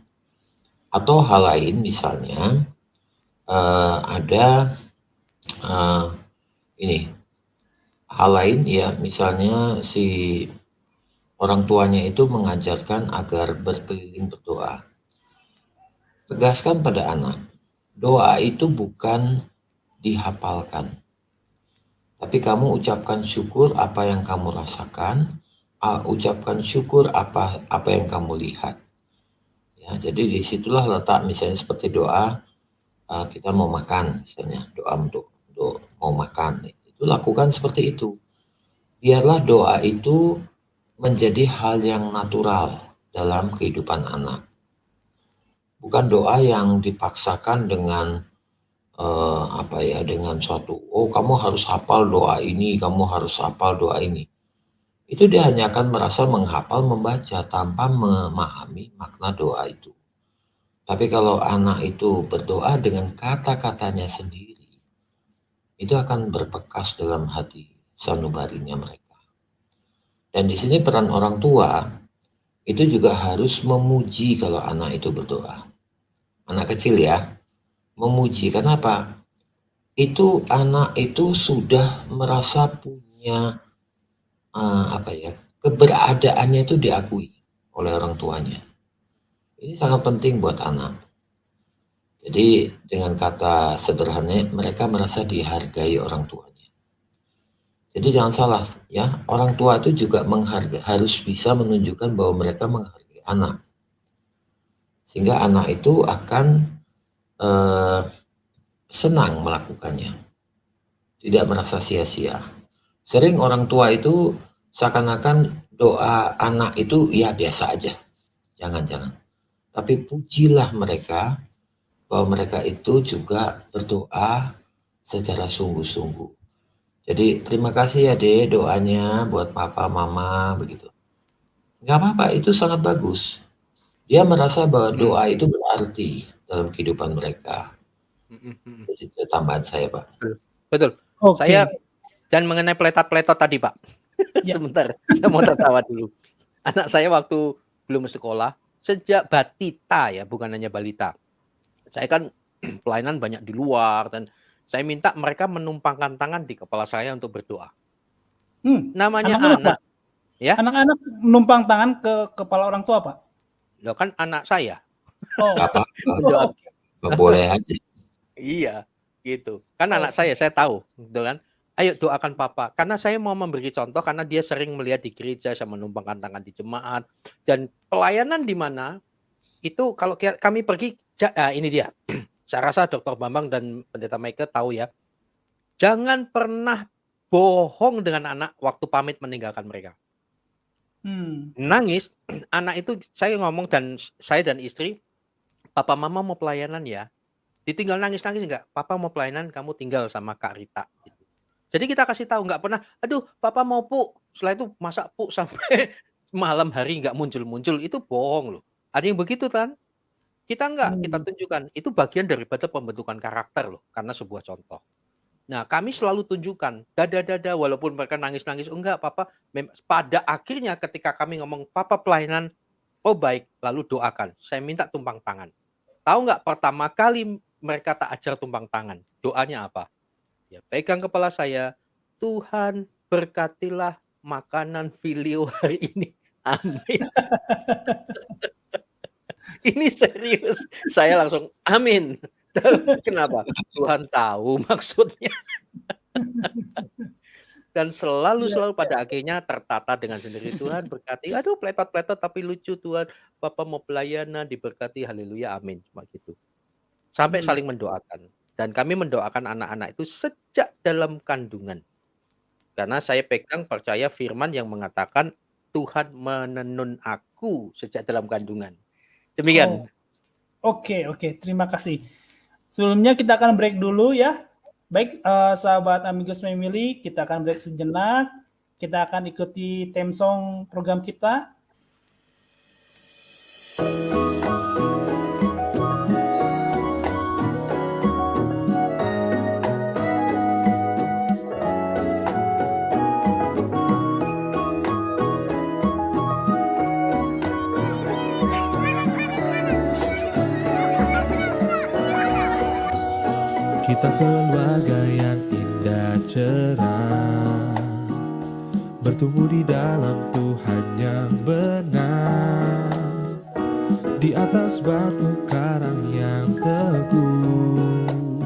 Atau hal lain misalnya ada hal lain ya, misalnya si orang tuanya itu mengajarkan agar berkeliling berdoa. Tegaskan pada anak, doa itu bukan dihafalkan. Tapi kamu ucapkan syukur apa yang kamu rasakan, ucapkan syukur apa yang kamu lihat. Ya, jadi disitulah letak misalnya seperti doa kita mau makan, misalnya doa untuk mau makan. Itu lakukan seperti itu. Biarlah doa itu menjadi hal yang natural dalam kehidupan anak. Bukan doa yang dipaksakan dengan dengan suatu, kamu harus hafal doa ini, kamu harus hafal doa ini. Itu dia hanya akan merasa menghafal, membaca tanpa memahami makna doa itu. Tapi kalau anak itu berdoa dengan kata-katanya sendiri, itu akan berbekas dalam hati sanubarinya mereka. Dan di sini peran orang tua itu juga harus memuji kalau anak itu berdoa. Anak kecil ya, memuji. Kenapa? Itu anak itu sudah merasa punya keberadaannya itu diakui oleh orang tuanya. Ini sangat penting buat anak. Jadi dengan kata sederhananya, mereka merasa dihargai orang tuanya. Jadi jangan salah ya, orang tua itu juga harus bisa menunjukkan bahwa mereka menghargai anak. Sehingga anak itu akan senang melakukannya. Tidak merasa sia-sia. Sering orang tua itu seakan-akan doa anak itu ya biasa aja. Jangan. Tapi pujilah mereka bahwa mereka itu juga berdoa secara sungguh-sungguh. Jadi terima kasih ya Dek doanya buat papa mama begitu. Nggak apa-apa, itu sangat bagus. Dia merasa bahwa doa itu berarti dalam kehidupan mereka. Itu tambahan saya, Pak. Betul. Saya Oke. dan mengenai peletot-peletot tadi, Pak. Ya. Sebentar, saya mau tertawa dulu. Anak saya waktu belum sekolah, sejak batita ya, bukan hanya balita. Saya kan pelayanan banyak di luar dan saya minta mereka menumpangkan tangan di kepala saya untuk berdoa. Namanya Anak-anak, Pak? anak, ya. Anak-anak numpang tangan ke kepala orang tua, Pak? Loh kan anak saya. Oh. Apa? Doa. Boleh aja. Iya, gitu. Kan anak saya tahu, gitu kan. Ayo doakan papa. Karena saya mau memberi contoh karena dia sering melihat di gereja saya menumpangkan tangan di jemaat dan pelayanan di mana itu kalau kami pergi ini dia. Saya rasa Dr. Bambang dan Pendeta Michael tahu ya. Jangan pernah bohong dengan anak waktu pamit meninggalkan mereka. Nangis, anak itu saya ngomong dan saya dan istri, papa mama mau pelayanan ya. Ditinggal nangis-nangis enggak? Papa mau pelayanan, kamu tinggal sama Kak Rita. Gitu. Jadi kita kasih tahu, nggak pernah, aduh papa mau pu. Setelah itu masak pu sampai malam hari nggak muncul-muncul. Itu bohong loh. Ada yang begitu kan? Kita enggak, kita tunjukkan. Itu bagian daripada pembentukan karakter loh. Karena sebuah contoh. Nah, kami selalu tunjukkan, dada-dada, walaupun mereka nangis-nangis, enggak, papa, pada akhirnya ketika kami ngomong, papa pelayanan, oh baik, lalu doakan, saya minta tumpang tangan. Tahu nggak, pertama kali mereka tak ajar tumpang tangan, doanya apa? Ya, pegang kepala saya, Tuhan berkatilah makanan Filio hari ini, amin. Ini serius, saya langsung, amin. Kenapa? Tuhan tahu maksudnya. Dan selalu pada akhirnya tertata dengan sendiri. Tuhan berkati, aduh peletot-peletot tapi lucu Tuhan. Papa mau pelayanan diberkati, haleluya, amin. Cuma gitu. Sampai saling mendoakan. Dan kami mendoakan anak-anak itu sejak dalam kandungan. Karena saya pegang percaya firman yang mengatakan Tuhan menenun aku sejak dalam kandungan. Demikian. Oke, terima kasih. Sebelumnya kita akan break dulu ya. Baik, sahabat Amigos Family, kita akan break sejenak. Kita akan ikuti theme song program kita. Kita keluarga yang indah cerah, bertumbuh di dalam Tuhan yang benar, di atas batu karang yang teguh.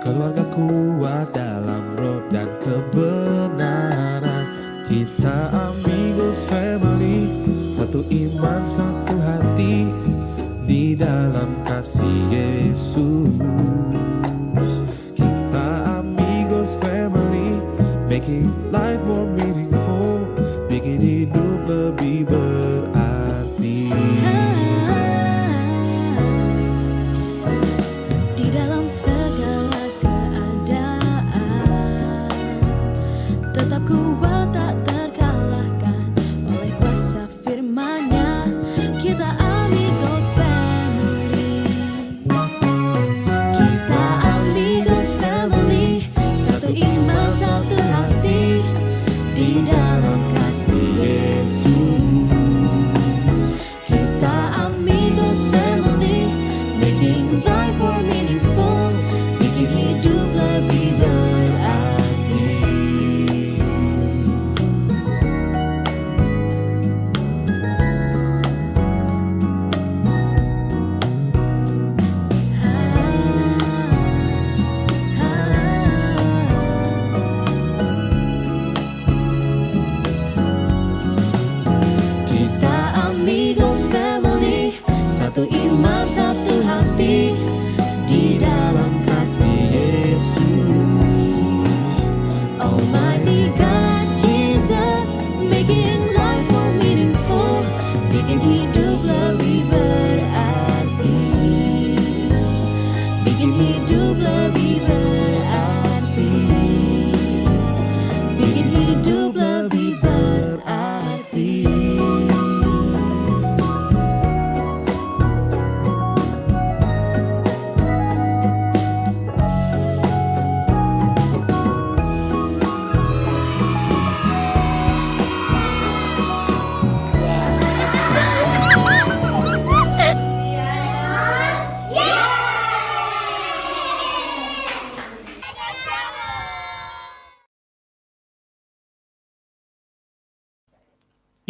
Keluarga kuat dalam roh dan kebenaran. Kita Amigos Family, satu iman satu hati di dalam kasih Yesus. Making life more meaningful, bikin hidup lebih berarti. Di dalam segala keadaan, tetap kuat tak terkalahkan oleh kuasa firman-Nya. Kita Amigos Family. Kita Amigos Family, satu iman satu hati di dalam kasih Yesus. Kita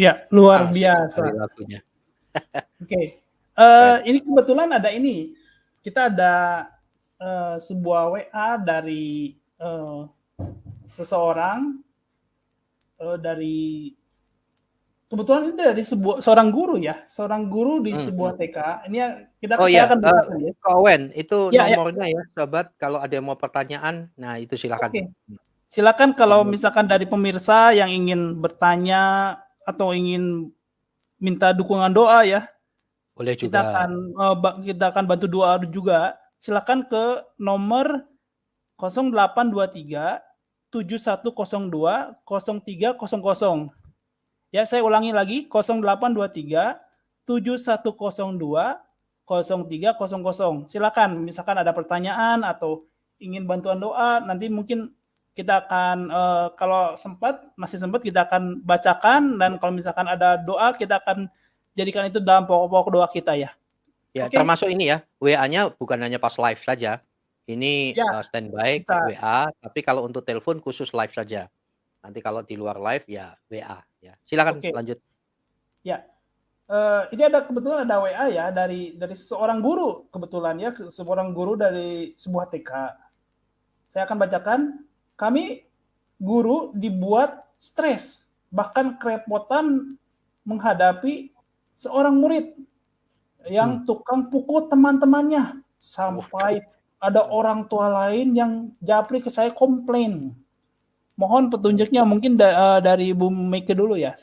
Ya, luar Asik sekali biasa. lagunya. Oke. Keren. Ini kebetulan ada ini. Kita ada sebuah WA dari seseorang dari kebetulan ini dari seorang guru ya, seorang guru di sebuah TK. Ini yang Oh saya ya, akan bacakan ya. Kak Owen, itu Ya, ya. nomornya ya, sobat. Kalau ada yang mau pertanyaan, nah itu silakan. Oke. Silakan kalau misalkan dari pemirsa yang ingin bertanya atau ingin minta dukungan doa ya. Boleh Kita juga. akan bantu doa juga. Silakan ke nomor 0823 7102 0300. Ya, saya ulangi lagi 0823 7102 0300. Silakan misalkan ada pertanyaan atau ingin bantuan doa, nanti mungkin kita akan kalau masih sempat kita akan bacakan, dan kalau misalkan ada doa kita akan jadikan itu dalam pokok-pokok doa kita ya. Ya, Oke? termasuk ini ya, WA-nya bukan hanya pas live saja. Ini Ya, standby bisa. WA, tapi kalau untuk telepon khusus live saja. Nanti kalau di luar live ya WA ya. Silakan Oke. lanjut. Ya. Ini kebetulan ada WA ya dari seorang guru, kebetulan ya, seorang guru dari sebuah TK. Saya akan bacakan. Kami guru dibuat stres, bahkan kerepotan menghadapi seorang murid yang tukang pukul teman-temannya, sampai ada orang tua lain yang japri ke saya komplain. Mohon petunjuknya, mungkin dari Bu Meike dulu ya.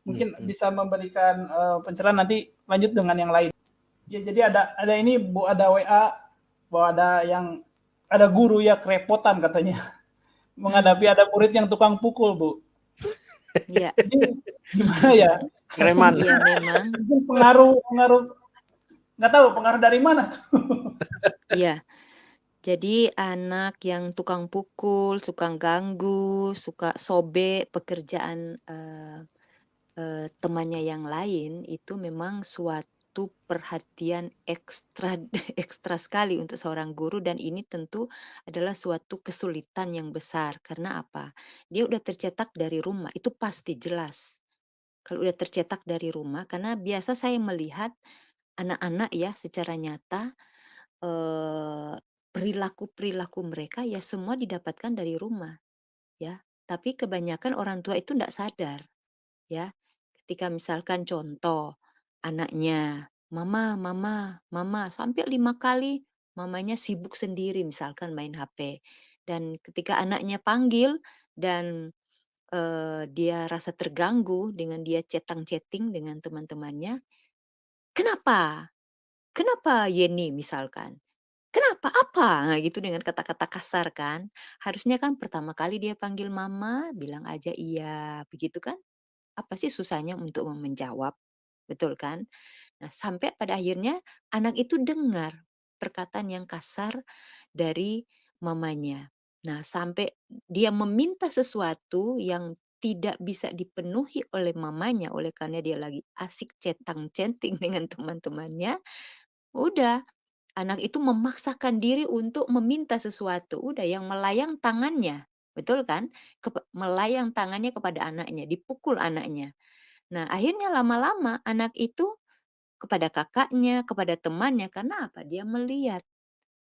Mungkin bisa memberikan pencerahan, nanti lanjut dengan yang lain. Ya, jadi ada ini Bu, ada WA bahwa ada guru ya kerepotan katanya menghadapi ada murid yang tukang pukul, Bu. Iya. Jadi gimana ya? Preman. Iya, memang. Mungkin pengaruh nggak tahu pengaruh dari mana tuh. Iya. Jadi anak yang tukang pukul, suka ganggu, suka sobek pekerjaan temannya yang lain, itu memang suatu perhatian ekstra ekstra sekali untuk seorang guru, dan ini tentu adalah suatu kesulitan yang besar. Karena apa? Dia udah tercetak dari rumah, itu pasti jelas. Kalau udah tercetak dari rumah, karena biasa saya melihat anak-anak ya secara nyata, perilaku-perilaku mereka ya semua didapatkan dari rumah, ya. Tapi kebanyakan orang tua itu ndak sadar, ya. Ketika misalkan contoh, anaknya, "Mama mama mama," sampai 5 kali mamanya sibuk sendiri misalkan main HP. Dan ketika anaknya panggil dan, dia rasa terganggu dengan dia chatting dengan teman-temannya, "Kenapa? Kenapa Yeni?" misalkan. "Kenapa? Apa?" Nah gitu dengan kata-kata kasar kan. Harusnya kan pertama kali dia panggil mama, bilang aja iya, begitu kan? Apa sih susahnya untuk menjawab, betul kan? Nah, sampai pada akhirnya anak itu dengar perkataan yang kasar dari mamanya. Nah, sampai dia meminta sesuatu yang tidak bisa dipenuhi oleh mamanya, oleh karena dia lagi asik chatting dengan teman-temannya, udah anak itu memaksakan diri untuk meminta sesuatu, udah yang melayang tangannya, betul kan? Melayang tangannya kepada anaknya, dipukul anaknya. Nah, akhirnya lama-lama anak itu kepada kakaknya, kepada temannya, karena apa? Dia melihat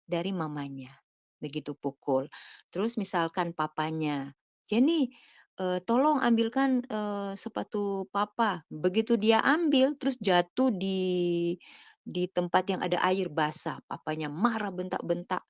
dari mamanya, begitu pukul. Terus misalkan papanya, "Jenny, tolong ambilkan, sepatu papa." Begitu dia ambil, terus jatuh di tempat yang ada air basah, papanya marah bentak-bentak,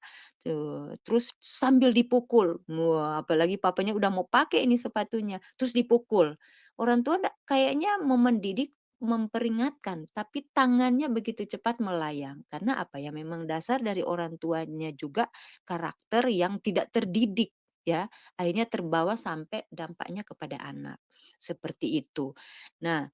terus sambil dipukul. Wah, apalagi papanya udah mau pakai ini sepatunya, terus dipukul. Orang tua kayaknya mau mendidik, memperingatkan, tapi tangannya begitu cepat melayang. Karena apa ya, memang dasar dari orang tuanya juga karakter yang tidak terdidik ya. Akhirnya terbawa sampai dampaknya kepada anak. Seperti itu. Nah,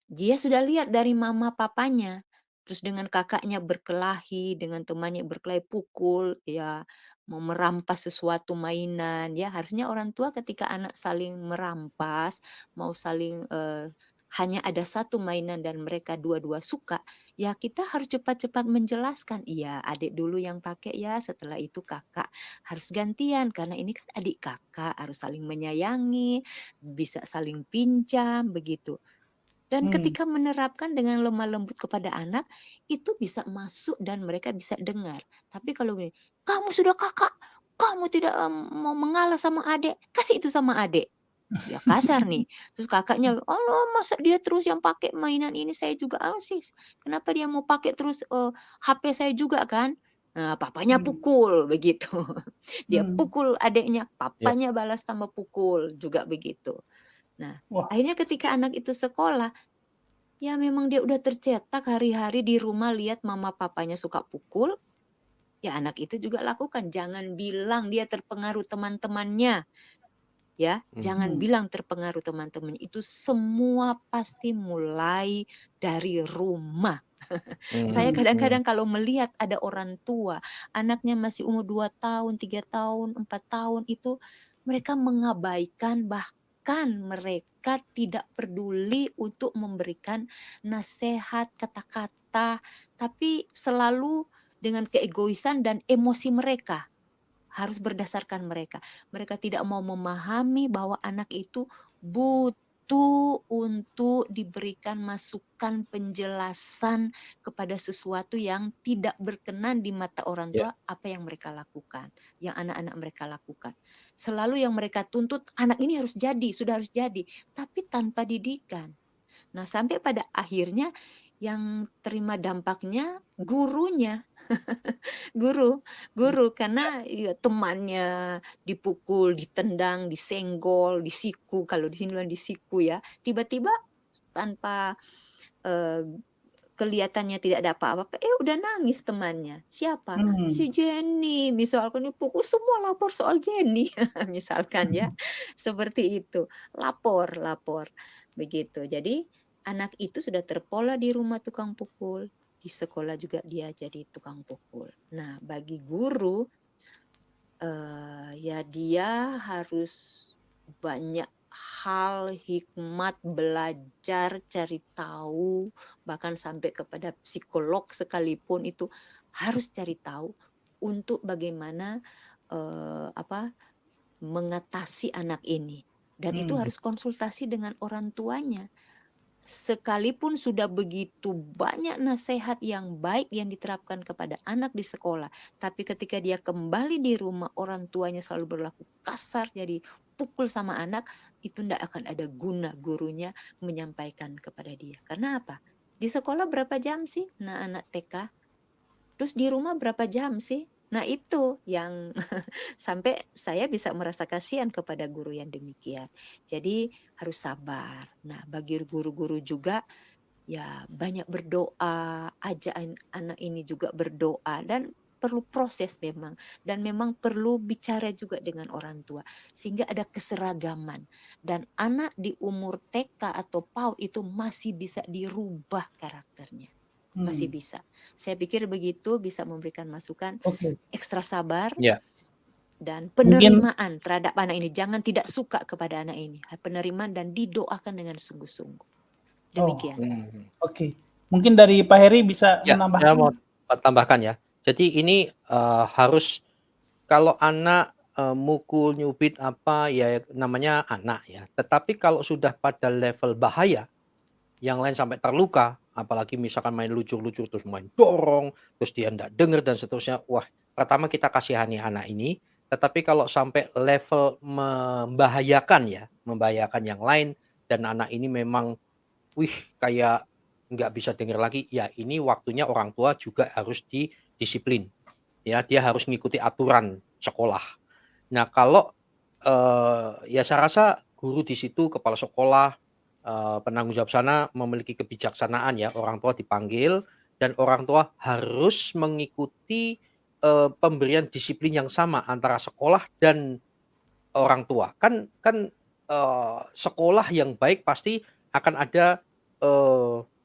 dia sudah lihat dari mama papanya, terus dengan kakaknya berkelahi, dengan temannya berkelahi, pukul, ya, mau merampas sesuatu mainan, ya. Harusnya orang tua ketika anak saling merampas, mau saling hanya ada satu mainan dan mereka dua-dua suka, ya kita harus cepat-cepat menjelaskan. Iya, adik dulu yang pakai ya, setelah itu kakak harus gantian karena ini kan adik kakak, harus saling menyayangi, bisa saling pinjam begitu. Dan ketika menerapkan dengan lemah lembut kepada anak, itu bisa masuk dan mereka bisa dengar. Tapi kalau gini, "Kamu sudah kakak, kamu tidak mau mengalah sama adik, kasih itu sama adik." Ya kasar nih. Terus kakaknya, "Allah, masa dia terus yang pakai mainan ini, saya juga sih. Kenapa dia mau pakai terus HP saya juga kan?" Nah, papanya pukul begitu. Dia pukul adiknya, Ya. papanya balas tambah pukul juga begitu. Nah, Wah. akhirnya ketika anak itu sekolah, ya memang dia udah tercetak hari-hari di rumah lihat mama papanya suka pukul, ya anak itu juga lakukan. Jangan bilang dia terpengaruh teman-temannya, ya. Jangan bilang terpengaruh teman-teman. Itu semua pasti mulai dari rumah. Saya kadang-kadang kalau melihat ada orang tua, anaknya masih umur 2 tahun, 3 tahun, 4 tahun itu mereka mengabaikan, bahkan mereka tidak peduli untuk memberikan nasihat, kata-kata, tapi selalu dengan keegoisan dan emosi mereka. Harus berdasarkan mereka. Mereka tidak mau memahami bahwa anak itu butuh untuk diberikan masukan, penjelasan kepada sesuatu yang tidak berkenan di mata orang tua, apa yang mereka lakukan, yang anak-anak mereka lakukan. Selalu yang mereka tuntut, anak ini harus jadi, sudah harus jadi, tapi tanpa didikan. Nah, sampai pada akhirnya yang terima dampaknya gurunya. Guru karena ya temannya dipukul, ditendang, disenggol, disiku, kalau di sini bilang disiku ya. Tiba-tiba tanpa kelihatannya tidak ada apa-apa, udah nangis temannya. Siapa? Si Jenny. Misalkan dipukul semua lapor soal Jenny. Misalkan ya. Seperti itu. Lapor. Begitu. Jadi anak itu sudah terpola di rumah tukang pukul. Di sekolah juga dia jadi tukang pukul. Nah, bagi guru ya dia harus banyak hal, hikmat, belajar, cari tahu, bahkan sampai kepada psikolog sekalipun itu harus cari tahu untuk bagaimana mengatasi anak ini. Dan itu harus konsultasi dengan orang tuanya. Sekalipun sudah begitu banyak nasihat yang baik yang diterapkan kepada anak di sekolah, tapi ketika dia kembali di rumah orang tuanya selalu berlaku kasar, jadi pukul sama anak, itu tidak akan ada guna gurunya menyampaikan kepada dia. Karena apa? Di sekolah berapa jam sih anak-anak TK? Terus di rumah berapa jam sih? Nah, itu yang sampai saya bisa merasa kasihan kepada guru yang demikian. Jadi harus sabar. Nah, bagi guru-guru juga ya banyak berdoa, ajak anak ini juga berdoa dan perlu proses memang, dan memang perlu bicara juga dengan orang tua sehingga ada keseragaman, dan anak di umur TK atau PAUD itu masih bisa dirubah karakternya. Masih bisa. Saya pikir begitu bisa memberikan masukan, ekstra sabar dan penerimaan terhadap anak ini. Jangan tidak suka kepada anak ini. Penerimaan dan didoakan dengan sungguh-sungguh. Demikian. Mungkin dari Pak Heri bisa menambahkan. Saya mau tambahkan ya. Jadi ini harus kalau anak mukul, nyubit apa ya namanya anak ya. Tetapi kalau sudah pada level bahaya, yang lain sampai terluka, apalagi misalkan main lucur-lucur terus main dorong, terus dia enggak dengar dan seterusnya. Wah, pertama kita kasihani anak ini, tetapi kalau sampai level membahayakan yang lain dan anak ini memang kayak nggak bisa dengar lagi, ya ini waktunya orang tua juga harus didisiplin. Ya, dia harus mengikuti aturan sekolah. Nah, kalau ya saya rasa guru di situ, kepala sekolah, penanggung jawab sana memiliki kebijaksanaan ya, orang tua dipanggil dan orang tua harus mengikuti pemberian disiplin yang sama antara sekolah dan orang tua. Kan sekolah yang baik pasti akan ada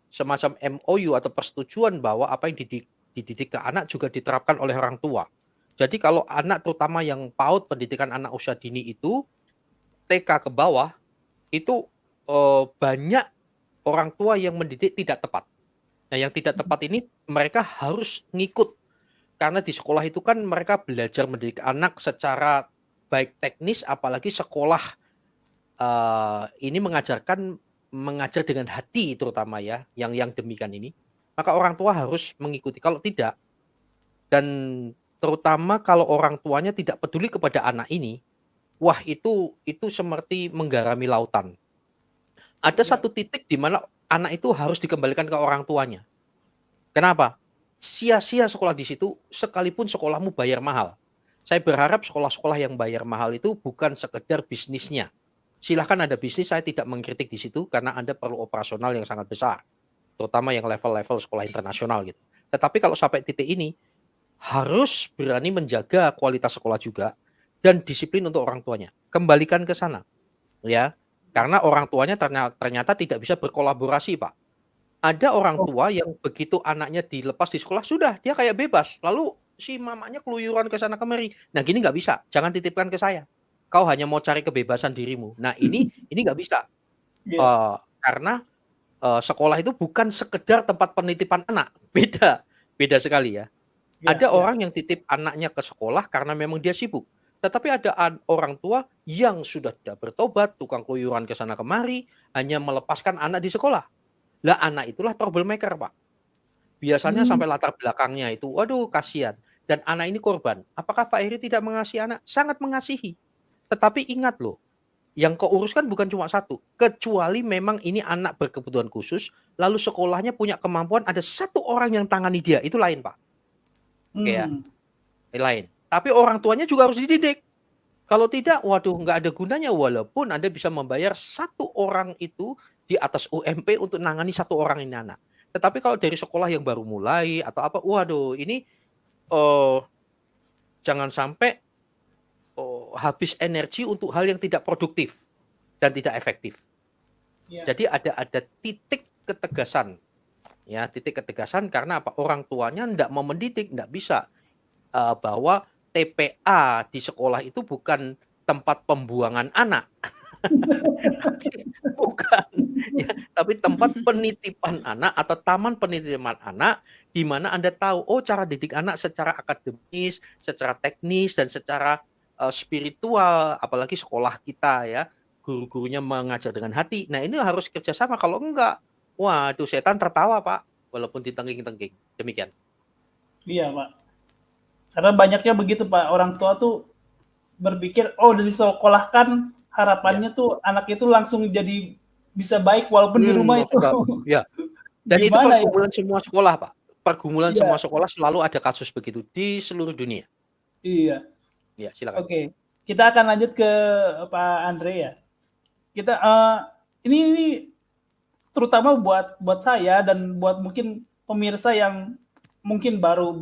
semacam MOU atau persetujuan bahwa apa yang dididik ke anak juga diterapkan oleh orang tua. Jadi kalau anak terutama yang PAUD, pendidikan anak usia dini itu TK ke bawah itu banyak orang tua yang mendidik tidak tepat. Nah, yang tidak tepat ini mereka harus ngikut. Karena di sekolah itu kan mereka belajar mendidik anak secara baik teknis, apalagi sekolah ini mengajar dengan hati terutama ya, yang demikian ini. Maka orang tua harus mengikuti. Kalau tidak, dan terutama kalau orang tuanya tidak peduli kepada anak ini, wah itu seperti menggarami lautan. Ada satu titik di mana anak itu harus dikembalikan ke orang tuanya. Kenapa? Sia-sia sekolah di situ, sekalipun sekolahmu bayar mahal. Saya berharap sekolah-sekolah yang bayar mahal itu bukan sekedar bisnisnya. Silahkan ada bisnis, saya tidak mengkritik di situ karena Anda perlu operasional yang sangat besar. Terutama yang level-level sekolah internasional gitu. Tetapi kalau sampai titik ini, harus berani menjaga kualitas sekolah juga dan disiplin untuk orang tuanya. Kembalikan ke sana. Ya, karena orang tuanya ternyata tidak bisa berkolaborasi, Pak. Ada orang tua yang begitu anaknya dilepas di sekolah, sudah dia kayak bebas. Lalu si mamanya keluyuran ke sana kemari. Nah, gini nggak bisa. Jangan titipkan ke saya. Kau hanya mau cari kebebasan dirimu. Nah, ini nggak bisa. Karena sekolah itu bukan sekedar tempat penitipan anak. Beda sekali ya. Ada orang yang titip anaknya ke sekolah karena memang dia sibuk. Tetapi ada orang tua yang sudah tidak bertobat, tukang keluyuran ke sana kemari, hanya melepaskan anak di sekolah. Lah anak itulah troublemaker, Pak. Biasanya sampai latar belakangnya itu, waduh kasihan. Dan anak ini korban. Apakah Pak Heri tidak mengasihi anak? Sangat mengasihi. Tetapi ingat loh, yang keurus kan bukan cuma satu. Kecuali memang ini anak berkebutuhan khusus, lalu sekolahnya punya kemampuan, ada satu orang yang tangani dia. Itu lain, Pak. Oke ya, lain. Tapi orang tuanya juga harus dididik. Kalau tidak, waduh nggak ada gunanya. Walaupun Anda bisa membayar satu orang itu di atas UMP untuk nangani satu orang ini anak. Tetapi kalau dari sekolah yang baru mulai atau apa, waduh ini jangan sampai habis energi untuk hal yang tidak produktif dan tidak efektif. Jadi ada titik ketegasan, ya titik ketegasan karena apa? Orang tuanya tidak mau mendidik, tidak bisa bahwa TPA di sekolah itu bukan tempat pembuangan anak. Bukan ya, tapi tempat penitipan anak atau taman penitipan anak di mana Anda tahu cara didik anak secara akademis, secara teknis dan secara spiritual, apalagi sekolah kita ya, guru-gurunya mengajar dengan hati. Nah, ini harus kerjasama, kalau enggak, waduh setan tertawa, Pak, walaupun ditengking-tengking. Demikian. Iya, Pak. Karena banyaknya begitu, Pak, orang tua tuh berpikir, udah disekolahkan, harapannya tuh anak itu langsung jadi bisa baik walaupun di rumah itu. Ya. Dan itu pergumulan semua sekolah, Pak. Pergumulan semua sekolah selalu ada kasus begitu di seluruh dunia. Iya. Ya, silakan. Oke. Kita akan lanjut ke Pak Andre ya. Kita ini terutama buat saya dan buat mungkin pemirsa yang mungkin baru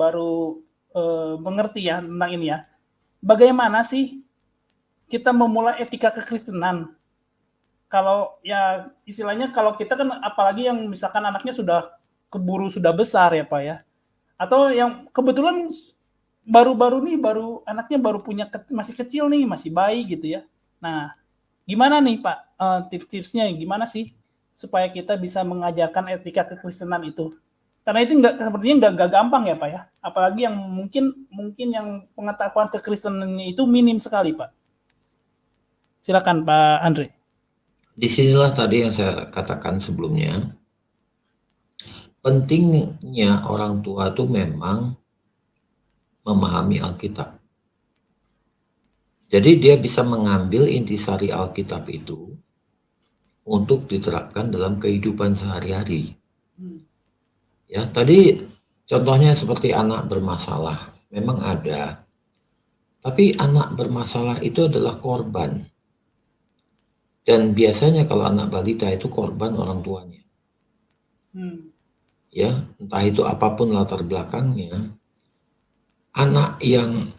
mengerti ya tentang ini ya. Bagaimana sih kita memulai etika kekristenan? Kalau ya istilahnya kalau kita kan apalagi yang misalkan anaknya sudah keburu sudah besar ya Pak ya. Atau yang kebetulan baru anaknya baru punya masih kecil nih, masih bayi gitu ya. Nah, gimana nih Pak tips-tipsnya gimana sih supaya kita bisa mengajarkan etika kekristenan itu? Karena itu sepertinya nggak gampang ya Pak ya. Apalagi yang mungkin yang pengetahuan kekristenannya itu minim sekali Pak. Silakan Pak Andre. Disinilah tadi yang saya katakan sebelumnya, pentingnya orang tua itu memang memahami Alkitab. Jadi dia bisa mengambil intisari Alkitab itu untuk diterapkan dalam kehidupan sehari-hari. Ya, tadi contohnya seperti anak bermasalah, memang ada. Tapi anak bermasalah itu adalah korban. Dan biasanya kalau anak balita itu korban orang tuanya. Ya, entah itu apapun latar belakangnya, anak yang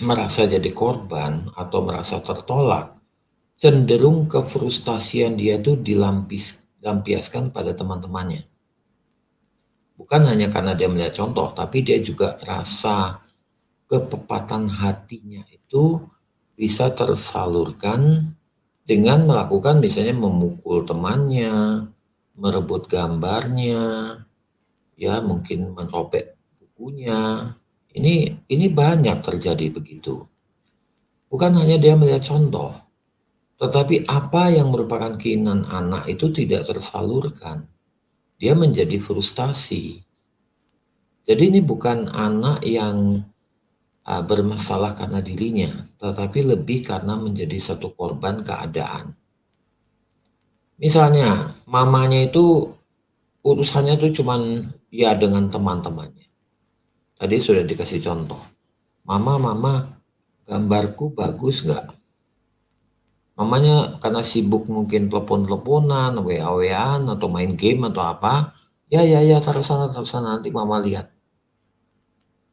merasa jadi korban atau merasa tertolak, cenderung kefrustasian dia itu dilampiaskan pada teman-temannya. Bukan hanya karena dia melihat contoh, tapi dia juga rasa kepepatan hatinya itu bisa tersalurkan dengan melakukan misalnya memukul temannya, merebut gambarnya, ya mungkin merobek bukunya. Ini banyak terjadi begitu. Bukan hanya dia melihat contoh, tetapi apa yang merupakan keinginan anak itu tidak tersalurkan. Dia menjadi frustasi. Jadi ini bukan anak yang bermasalah karena dirinya, tetapi lebih karena menjadi satu korban keadaan. Misalnya, mamanya itu urusannya tuh cuman ya dengan teman-temannya. Tadi sudah dikasih contoh. Mama, gambarku bagus nggak? Mamanya karena sibuk mungkin telepon-teleponan, WA-WAan, atau main game atau apa. Ya, taruh sana, nanti mama lihat.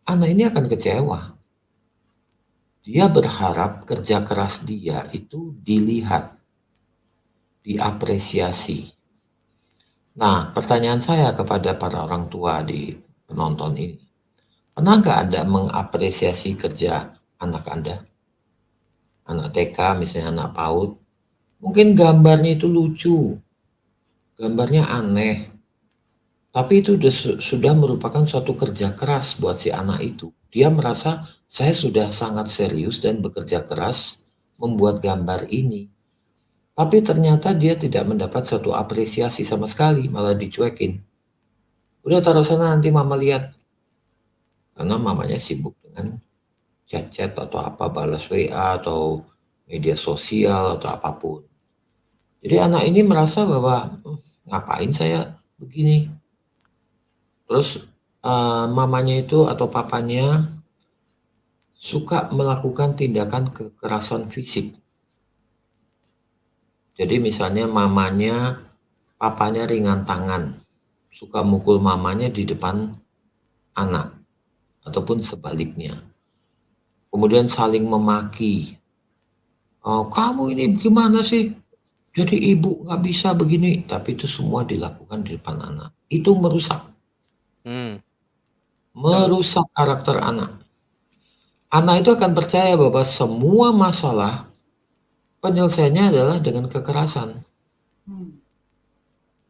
Anak ini akan kecewa. Dia berharap kerja keras dia itu dilihat, diapresiasi. Nah, pertanyaan saya kepada para orang tua di penonton ini, pernah nggak Anda mengapresiasi kerja anak Anda? Anak TK, misalnya anak PAUD, mungkin gambarnya itu lucu, gambarnya aneh, tapi itu sudah merupakan suatu kerja keras buat si anak itu. Dia merasa, saya sudah sangat serius dan bekerja keras membuat gambar ini. Tapi ternyata dia tidak mendapat satu apresiasi sama sekali, malah dicuekin. Udah taruh sana, nanti mama lihat. Karena mamanya sibuk dengan chat-chat atau apa, balas WA atau media sosial atau apapun. Jadi anak ini merasa bahwa ngapain saya begini. Terus mamanya itu atau papanya suka melakukan tindakan kekerasan fisik. Jadi misalnya papanya ringan tangan, suka mukul mamanya di depan anak, ataupun sebaliknya. Kemudian saling memaki. Oh, kamu ini gimana sih? Jadi ibu nggak bisa begini. Tapi itu semua dilakukan di depan anak. Itu merusak. Merusak karakter anak. Anak itu akan percaya bahwa semua masalah penyelesaiannya adalah dengan kekerasan.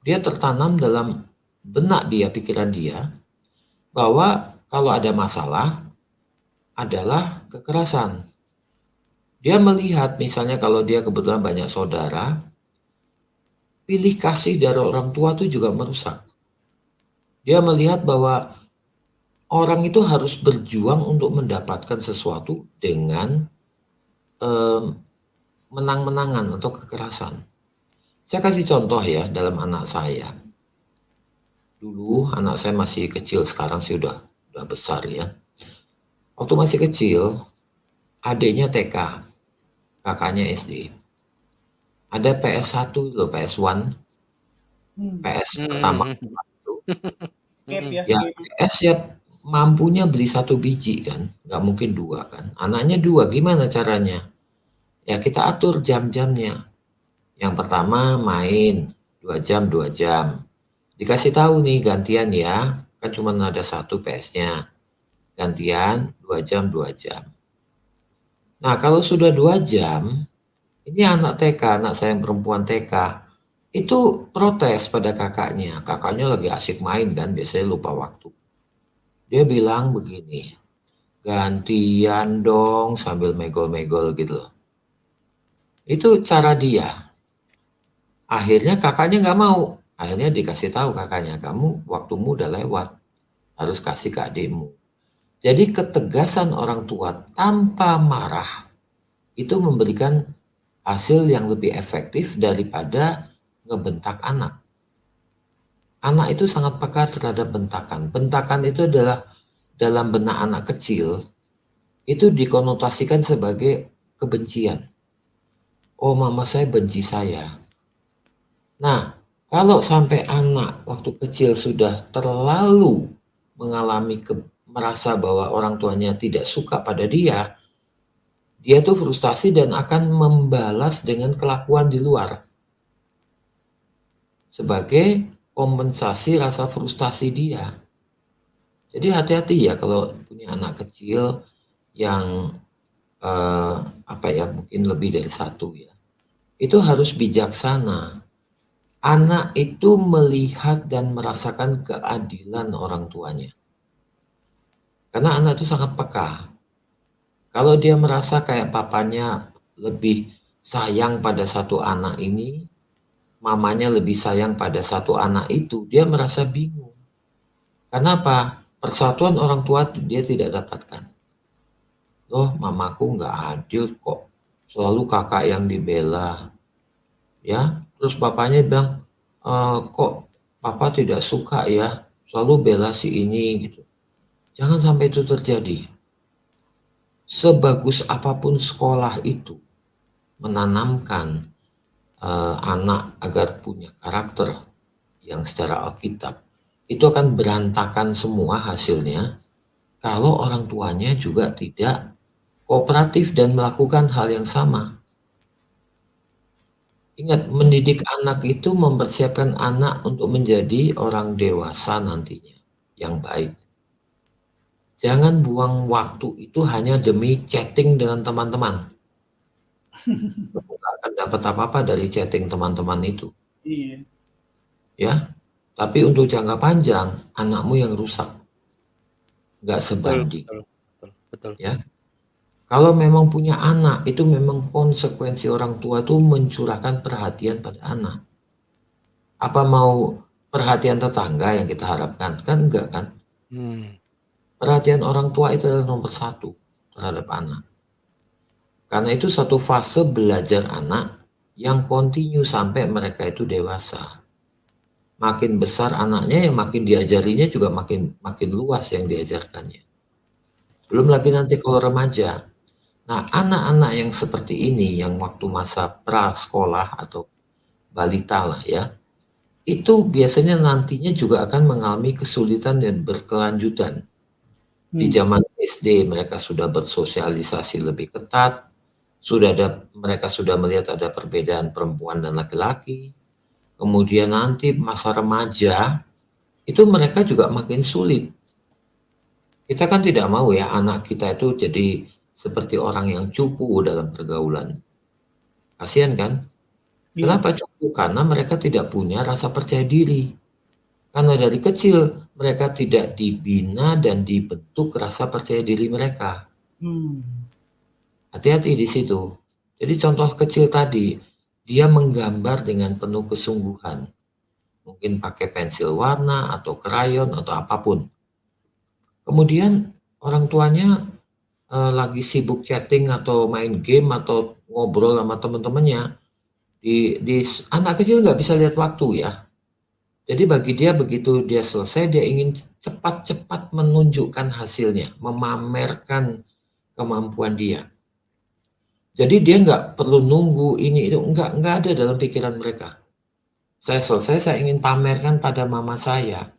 Dia tertanam dalam benak dia, pikiran dia, bahwa kalau ada masalah adalah kekerasan. Dia melihat misalnya kalau dia kebetulan banyak saudara, pilih kasih dari orang tua itu juga merusak. Dia melihat bahwa orang itu harus berjuang untuk mendapatkan sesuatu dengan menang-menangan atau kekerasan. Saya kasih contoh ya dalam anak saya. Dulu anak saya masih kecil, sekarang sih udah besar ya. Waktu masih kecil, adiknya TK, kakaknya SD. Ada PS1 loh, PS1. PS pertama itu. Ya, PS ya mampunya beli 1 biji kan, nggak mungkin 2 kan. Anaknya 2, gimana caranya? Ya kita atur jam-jamnya. Yang pertama main 2 jam. Dikasih tahu nih gantian ya, kan cuma ada 1 PS-nya. Gantian 2 jam. Nah kalau sudah 2 jam, ini anak TK, anak saya yang perempuan TK, itu protes pada kakaknya. Kakaknya lagi asik main kan, biasanya lupa waktu. Dia bilang begini, gantian dong, sambil megol-megol gitu. Itu cara dia. Akhirnya kakaknya nggak mau. Akhirnya dikasih tahu kakaknya, kamu waktumu udah lewat, harus kasih ke adikmu. Jadi ketegasan orang tua tanpa marah itu memberikan hasil yang lebih efektif daripada ngebentak anak. Anak itu sangat peka terhadap bentakan. Bentakan itu adalah dalam benak anak kecil, itu dikonotasikan sebagai kebencian. Oh, mama saya benci saya. Nah, kalau sampai anak waktu kecil sudah terlalu mengalami merasa bahwa orang tuanya tidak suka pada dia tuh frustasi dan akan membalas dengan kelakuan di luar sebagai kompensasi rasa frustasi dia. Jadi hati-hati ya kalau punya anak kecil yang mungkin lebih dari 1 ya. Itu harus bijaksana. anak itu melihat dan merasakan keadilan orang tuanya. Karena anak itu sangat peka. Kalau dia merasa kayak papanya lebih sayang pada satu anak ini, mamanya lebih sayang pada satu anak itu, dia merasa bingung. Kenapa? Persatuan orang tua dia tidak dapatkan. Loh, mamaku nggak adil kok. Selalu kakak yang dibela. Ya, terus bapaknya bilang, kok papa tidak suka ya, selalu bela si ini gitu. Jangan sampai itu terjadi. Sebagus apapun sekolah itu menanamkan anak agar punya karakter yang secara Alkitab, itu akan berantakan semua hasilnya kalau orang tuanya juga tidak kooperatif dan melakukan hal yang sama. Ingat, mendidik anak itu mempersiapkan anak untuk menjadi orang dewasa nantinya yang baik. Jangan buang waktu itu hanya demi chatting dengan teman-teman. Nggak akan dapat apa-apa dari chatting teman-teman itu. Iya. Ya, tapi untuk jangka panjang, anakmu yang rusak. Nggak sebanding. Betul. Ya. Kalau memang punya anak, itu memang konsekuensi orang tua itu mencurahkan perhatian pada anak. Apa mau perhatian tetangga yang kita harapkan? Kan enggak kan? Perhatian orang tua itu adalah nomor satu terhadap anak. Karena itu satu fase belajar anak yang kontinu sampai mereka itu dewasa. Makin besar anaknya, yang makin diajarinya juga makin luas yang diajarkannya. Belum lagi nanti kalau remaja. Nah, anak-anak yang seperti ini, yang waktu masa prasekolah atau balita lah ya, itu biasanya nantinya juga akan mengalami kesulitan dan berkelanjutan. Di zaman SD mereka sudah bersosialisasi lebih ketat, mereka sudah melihat ada perbedaan perempuan dan laki-laki. Kemudian nanti masa remaja itu mereka juga makin sulit. Kita kan tidak mau ya anak kita itu jadi seperti orang yang cupu dalam pergaulan. Kasihan kan? Kenapa cupu? Karena mereka tidak punya rasa percaya diri. Karena dari kecil mereka tidak dibina dan dibentuk rasa percaya diri mereka. Hati-hati di situ. Jadi contoh kecil tadi, dia menggambar dengan penuh kesungguhan. Mungkin pakai pensil warna atau krayon atau apapun. Kemudian orang tuanya lagi sibuk chatting atau main game atau ngobrol sama teman-temannya. Anak kecil nggak bisa lihat waktu ya. Jadi bagi dia begitu dia selesai, dia ingin cepat-cepat menunjukkan hasilnya, memamerkan kemampuan dia. Jadi dia nggak perlu nunggu ini itu, nggak ada dalam pikiran mereka. Saya selesai, saya ingin pamerkan pada mama saya.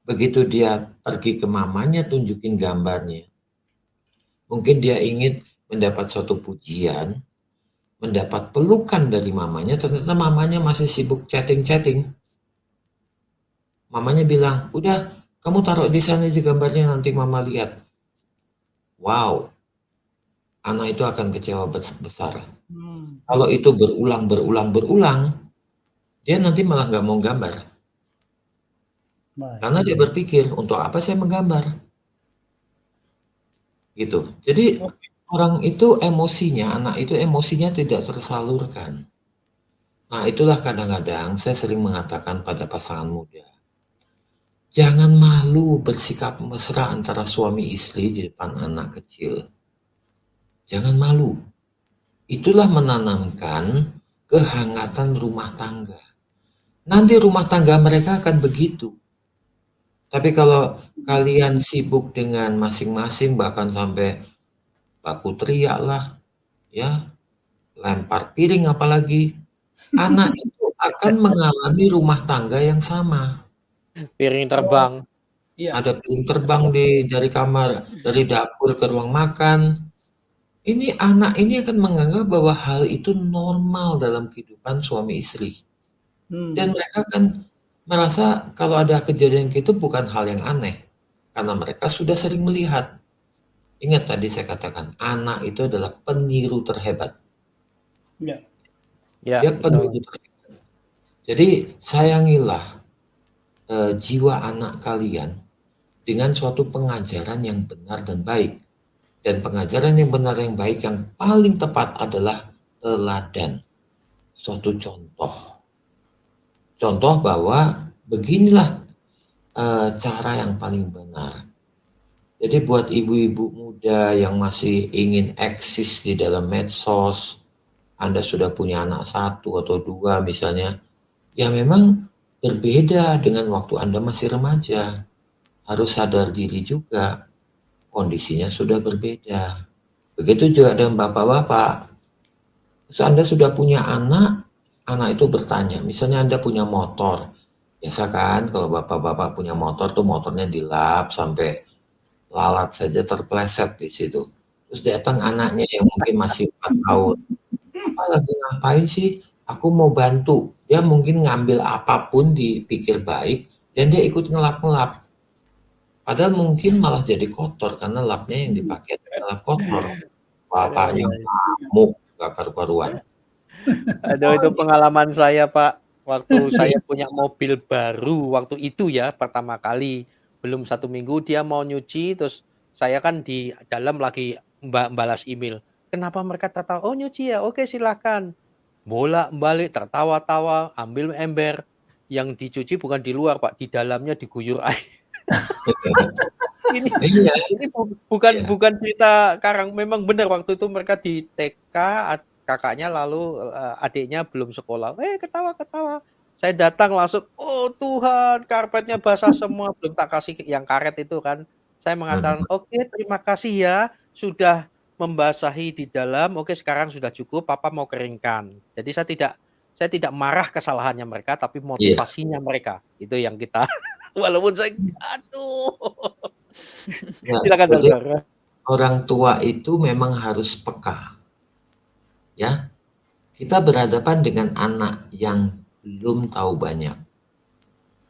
Begitu dia pergi ke mamanya, tunjukin gambarnya. Mungkin dia ingin mendapat suatu pujian, mendapat pelukan dari mamanya, ternyata mamanya masih sibuk chatting-chatting. Mamanya bilang, udah kamu taruh di sana aja gambarnya, nanti mama lihat. Wow, anak itu akan kecewa besar. Kalau itu berulang, dia nanti malah nggak mau gambar. Karena dia berpikir, untuk apa saya menggambar? Gitu. Jadi orang itu emosinya, anak itu emosinya tidak tersalurkan. Nah, itulah kadang-kadang saya sering mengatakan pada pasangan muda, jangan malu bersikap mesra antara suami istri di depan anak kecil. Jangan malu. Itulah menanamkan kehangatan rumah tangga. Nanti rumah tangga mereka akan begitu. Tapi kalau kalian sibuk dengan masing-masing, bahkan sampai baku teriak lah, ya, lempar piring apalagi, anak itu akan mengalami rumah tangga yang sama. Piring terbang. Ada piring terbang dari kamar, dari dapur ke ruang makan. Ini anak ini akan menganggap bahwa hal itu normal dalam kehidupan suami istri. Dan mereka akan merasa kalau ada kejadian itu bukan hal yang aneh. Karena mereka sudah sering melihat. Ingat tadi saya katakan, anak itu adalah peniru terhebat. Dia peniru terhebat. Jadi sayangilah jiwa anak kalian dengan suatu pengajaran yang benar dan baik. Dan pengajaran yang benar yang baik yang paling tepat adalah teladan, suatu contoh. Contoh bahwa beginilah cara yang paling benar. Jadi buat ibu-ibu muda yang masih ingin eksis di dalam medsos, Anda sudah punya anak 1 atau 2 misalnya, ya memang berbeda dengan waktu Anda masih remaja. Harus sadar diri juga, kondisinya sudah berbeda. Begitu juga dengan bapak-bapak. Terus Anda sudah punya anak itu bertanya, misalnya Anda punya motor, biasa kan kalau bapak-bapak punya motor tuh motornya dilap sampai lalat saja terpleset di situ. Terus datang anaknya yang mungkin masih 4 tahun. Apa lagi ngapain sih? Aku mau bantu. Dia mungkin ngambil apapun dipikir baik dan dia ikut ngelap-ngelap. Padahal mungkin malah jadi kotor karena lapnya yang dipakai adalah kotor. Bapaknya ngamuk, gak karu-karuan. Aduh, itu pengalaman saya, Pak. Waktu saya punya mobil baru, waktu itu ya, pertama kali. Belum 1 minggu dia mau nyuci, terus saya kan di dalam lagi balas email. Kenapa mereka tertawa? Oh nyuci ya, oke silakan. Bolak-balik tertawa-tawa, ambil ember. Yang dicuci bukan di luar Pak, di dalamnya diguyur air. Ini bukan cerita karang, memang benar waktu itu mereka di TK, kakaknya lalu adiknya belum sekolah. Ketawa-ketawa. Saya datang langsung, oh Tuhan, karpetnya basah semua, belum tak kasih yang karet itu kan. Saya mengatakan, oke, terima kasih ya, sudah membasahi di dalam. Oke, sekarang sudah cukup, Papa mau keringkan. Jadi saya tidak marah kesalahannya mereka, tapi motivasinya mereka. Itu yang kita, walaupun saya, aduh. Silakan Saudara. Orang tua itu memang harus peka. Ya, kita berhadapan dengan anak yang belum tahu banyak.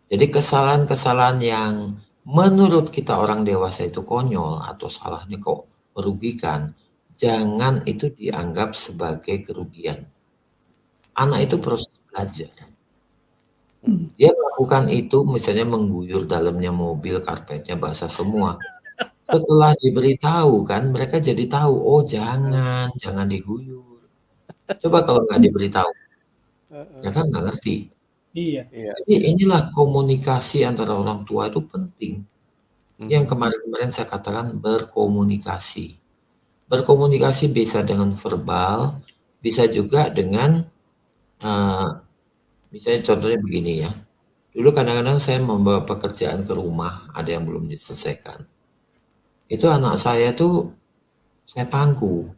Jadi kesalahan-kesalahan yang menurut kita orang dewasa itu konyol atau salahnya kok merugikan, jangan itu dianggap sebagai kerugian. Anak itu proses belajar. Dia melakukan itu misalnya mengguyur dalamnya mobil, karpetnya basah semua. Setelah diberitahu kan mereka jadi tahu, oh jangan diguyur. Coba kalau nggak diberitahu, ya kan nggak ngerti. Iya. Jadi inilah komunikasi antara orang tua itu penting. Yang kemarin-kemarin saya katakan berkomunikasi. Berkomunikasi bisa dengan verbal, bisa juga dengan misalnya contohnya begini ya. Dulu kadang-kadang saya membawa pekerjaan ke rumah, ada yang belum diselesaikan. Itu anak saya tuh saya pangku.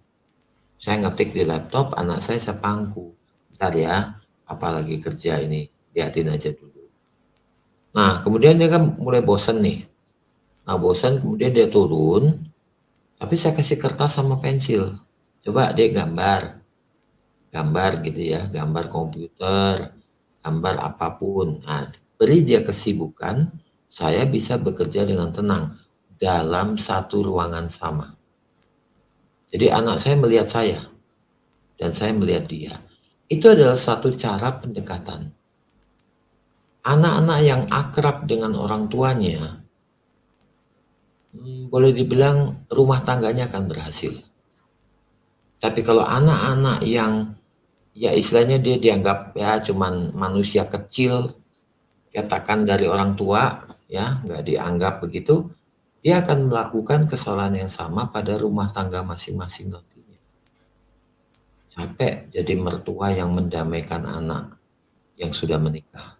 Saya ngetik di laptop, anak saya pangku. Bentar ya, apalagi kerja ini, liatin aja dulu. Nah, kemudian dia kan mulai bosan nih. Nah, bosan kemudian dia turun, tapi saya kasih kertas sama pensil. Coba dia gambar gitu ya, gambar komputer, gambar apapun. Nah, beri dia kesibukan, saya bisa bekerja dengan tenang dalam satu ruangan sama. Jadi anak saya melihat saya dan saya melihat dia. Itu adalah satu cara pendekatan. Anak-anak yang akrab dengan orang tuanya, boleh dibilang rumah tangganya akan berhasil. Tapi kalau anak-anak yang ya istilahnya dia dianggap ya cuman manusia kecil, katakan dari orang tua, ya nggak dianggap begitu, dia akan melakukan kesalahan yang sama pada rumah tangga masing-masing nantinya. Capek jadi mertua yang mendamaikan anak yang sudah menikah.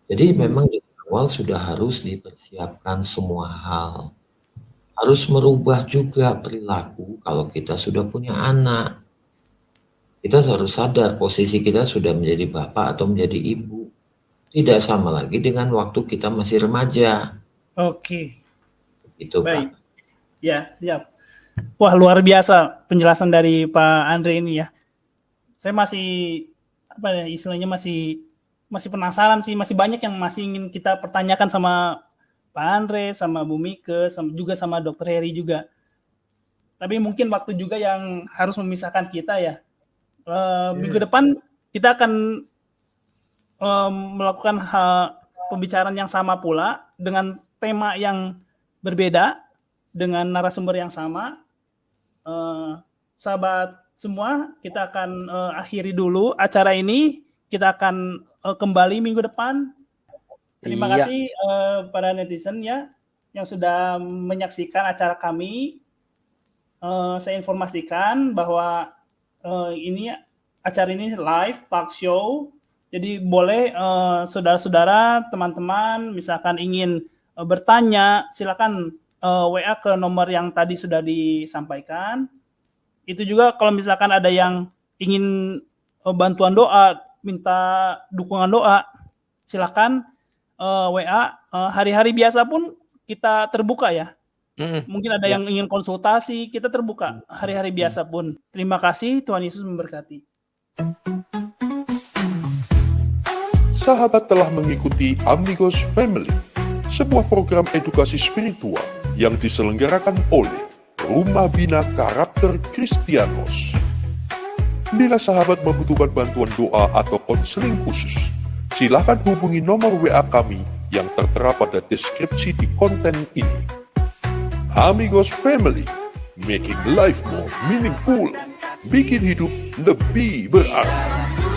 Jadi memang di awal sudah harus dipersiapkan semua hal. Harus merubah juga perilaku kalau kita sudah punya anak. Kita harus sadar posisi kita sudah menjadi bapak atau menjadi ibu. Tidak sama lagi dengan waktu kita masih remaja. Oke. Itu baik. Pak. Ya, siap. Wah, luar biasa penjelasan dari Pak Andre ini ya. Saya masih istilahnya masih penasaran sih, masih banyak yang masih ingin kita pertanyakan sama Pak Andre, sama Bu Mike, juga sama Dr. Heri juga. Tapi mungkin waktu juga yang harus memisahkan kita ya. Minggu depan kita akan melakukan pembicaraan yang sama pula dengan tema yang berbeda dengan narasumber yang sama. Sahabat semua, kita akan akhiri dulu acara ini. Kita akan kembali minggu depan. Terima kasih para netizen ya yang sudah menyaksikan acara kami. Saya informasikan bahwa ini acara ini live talk show. Jadi boleh saudara-saudara, teman-teman misalkan ingin bertanya, silakan WA ke nomor yang tadi sudah disampaikan. Itu juga kalau misalkan ada yang ingin bantuan doa, minta dukungan doa, silakan WA. Hari-hari biasa pun kita terbuka ya. Mungkin ada yang ingin konsultasi, kita terbuka hari-hari biasa pun. Terima kasih, Tuhan Yesus memberkati. Sahabat telah mengikuti Amigos Family, sebuah program edukasi spiritual yang diselenggarakan oleh Rumah Bina Karakter Kristianos. Bila sahabat membutuhkan bantuan doa atau konseling khusus, silakan hubungi nomor WA kami yang tertera pada deskripsi di konten ini. Amigos Family, making life more meaningful, bikin hidup lebih berarti.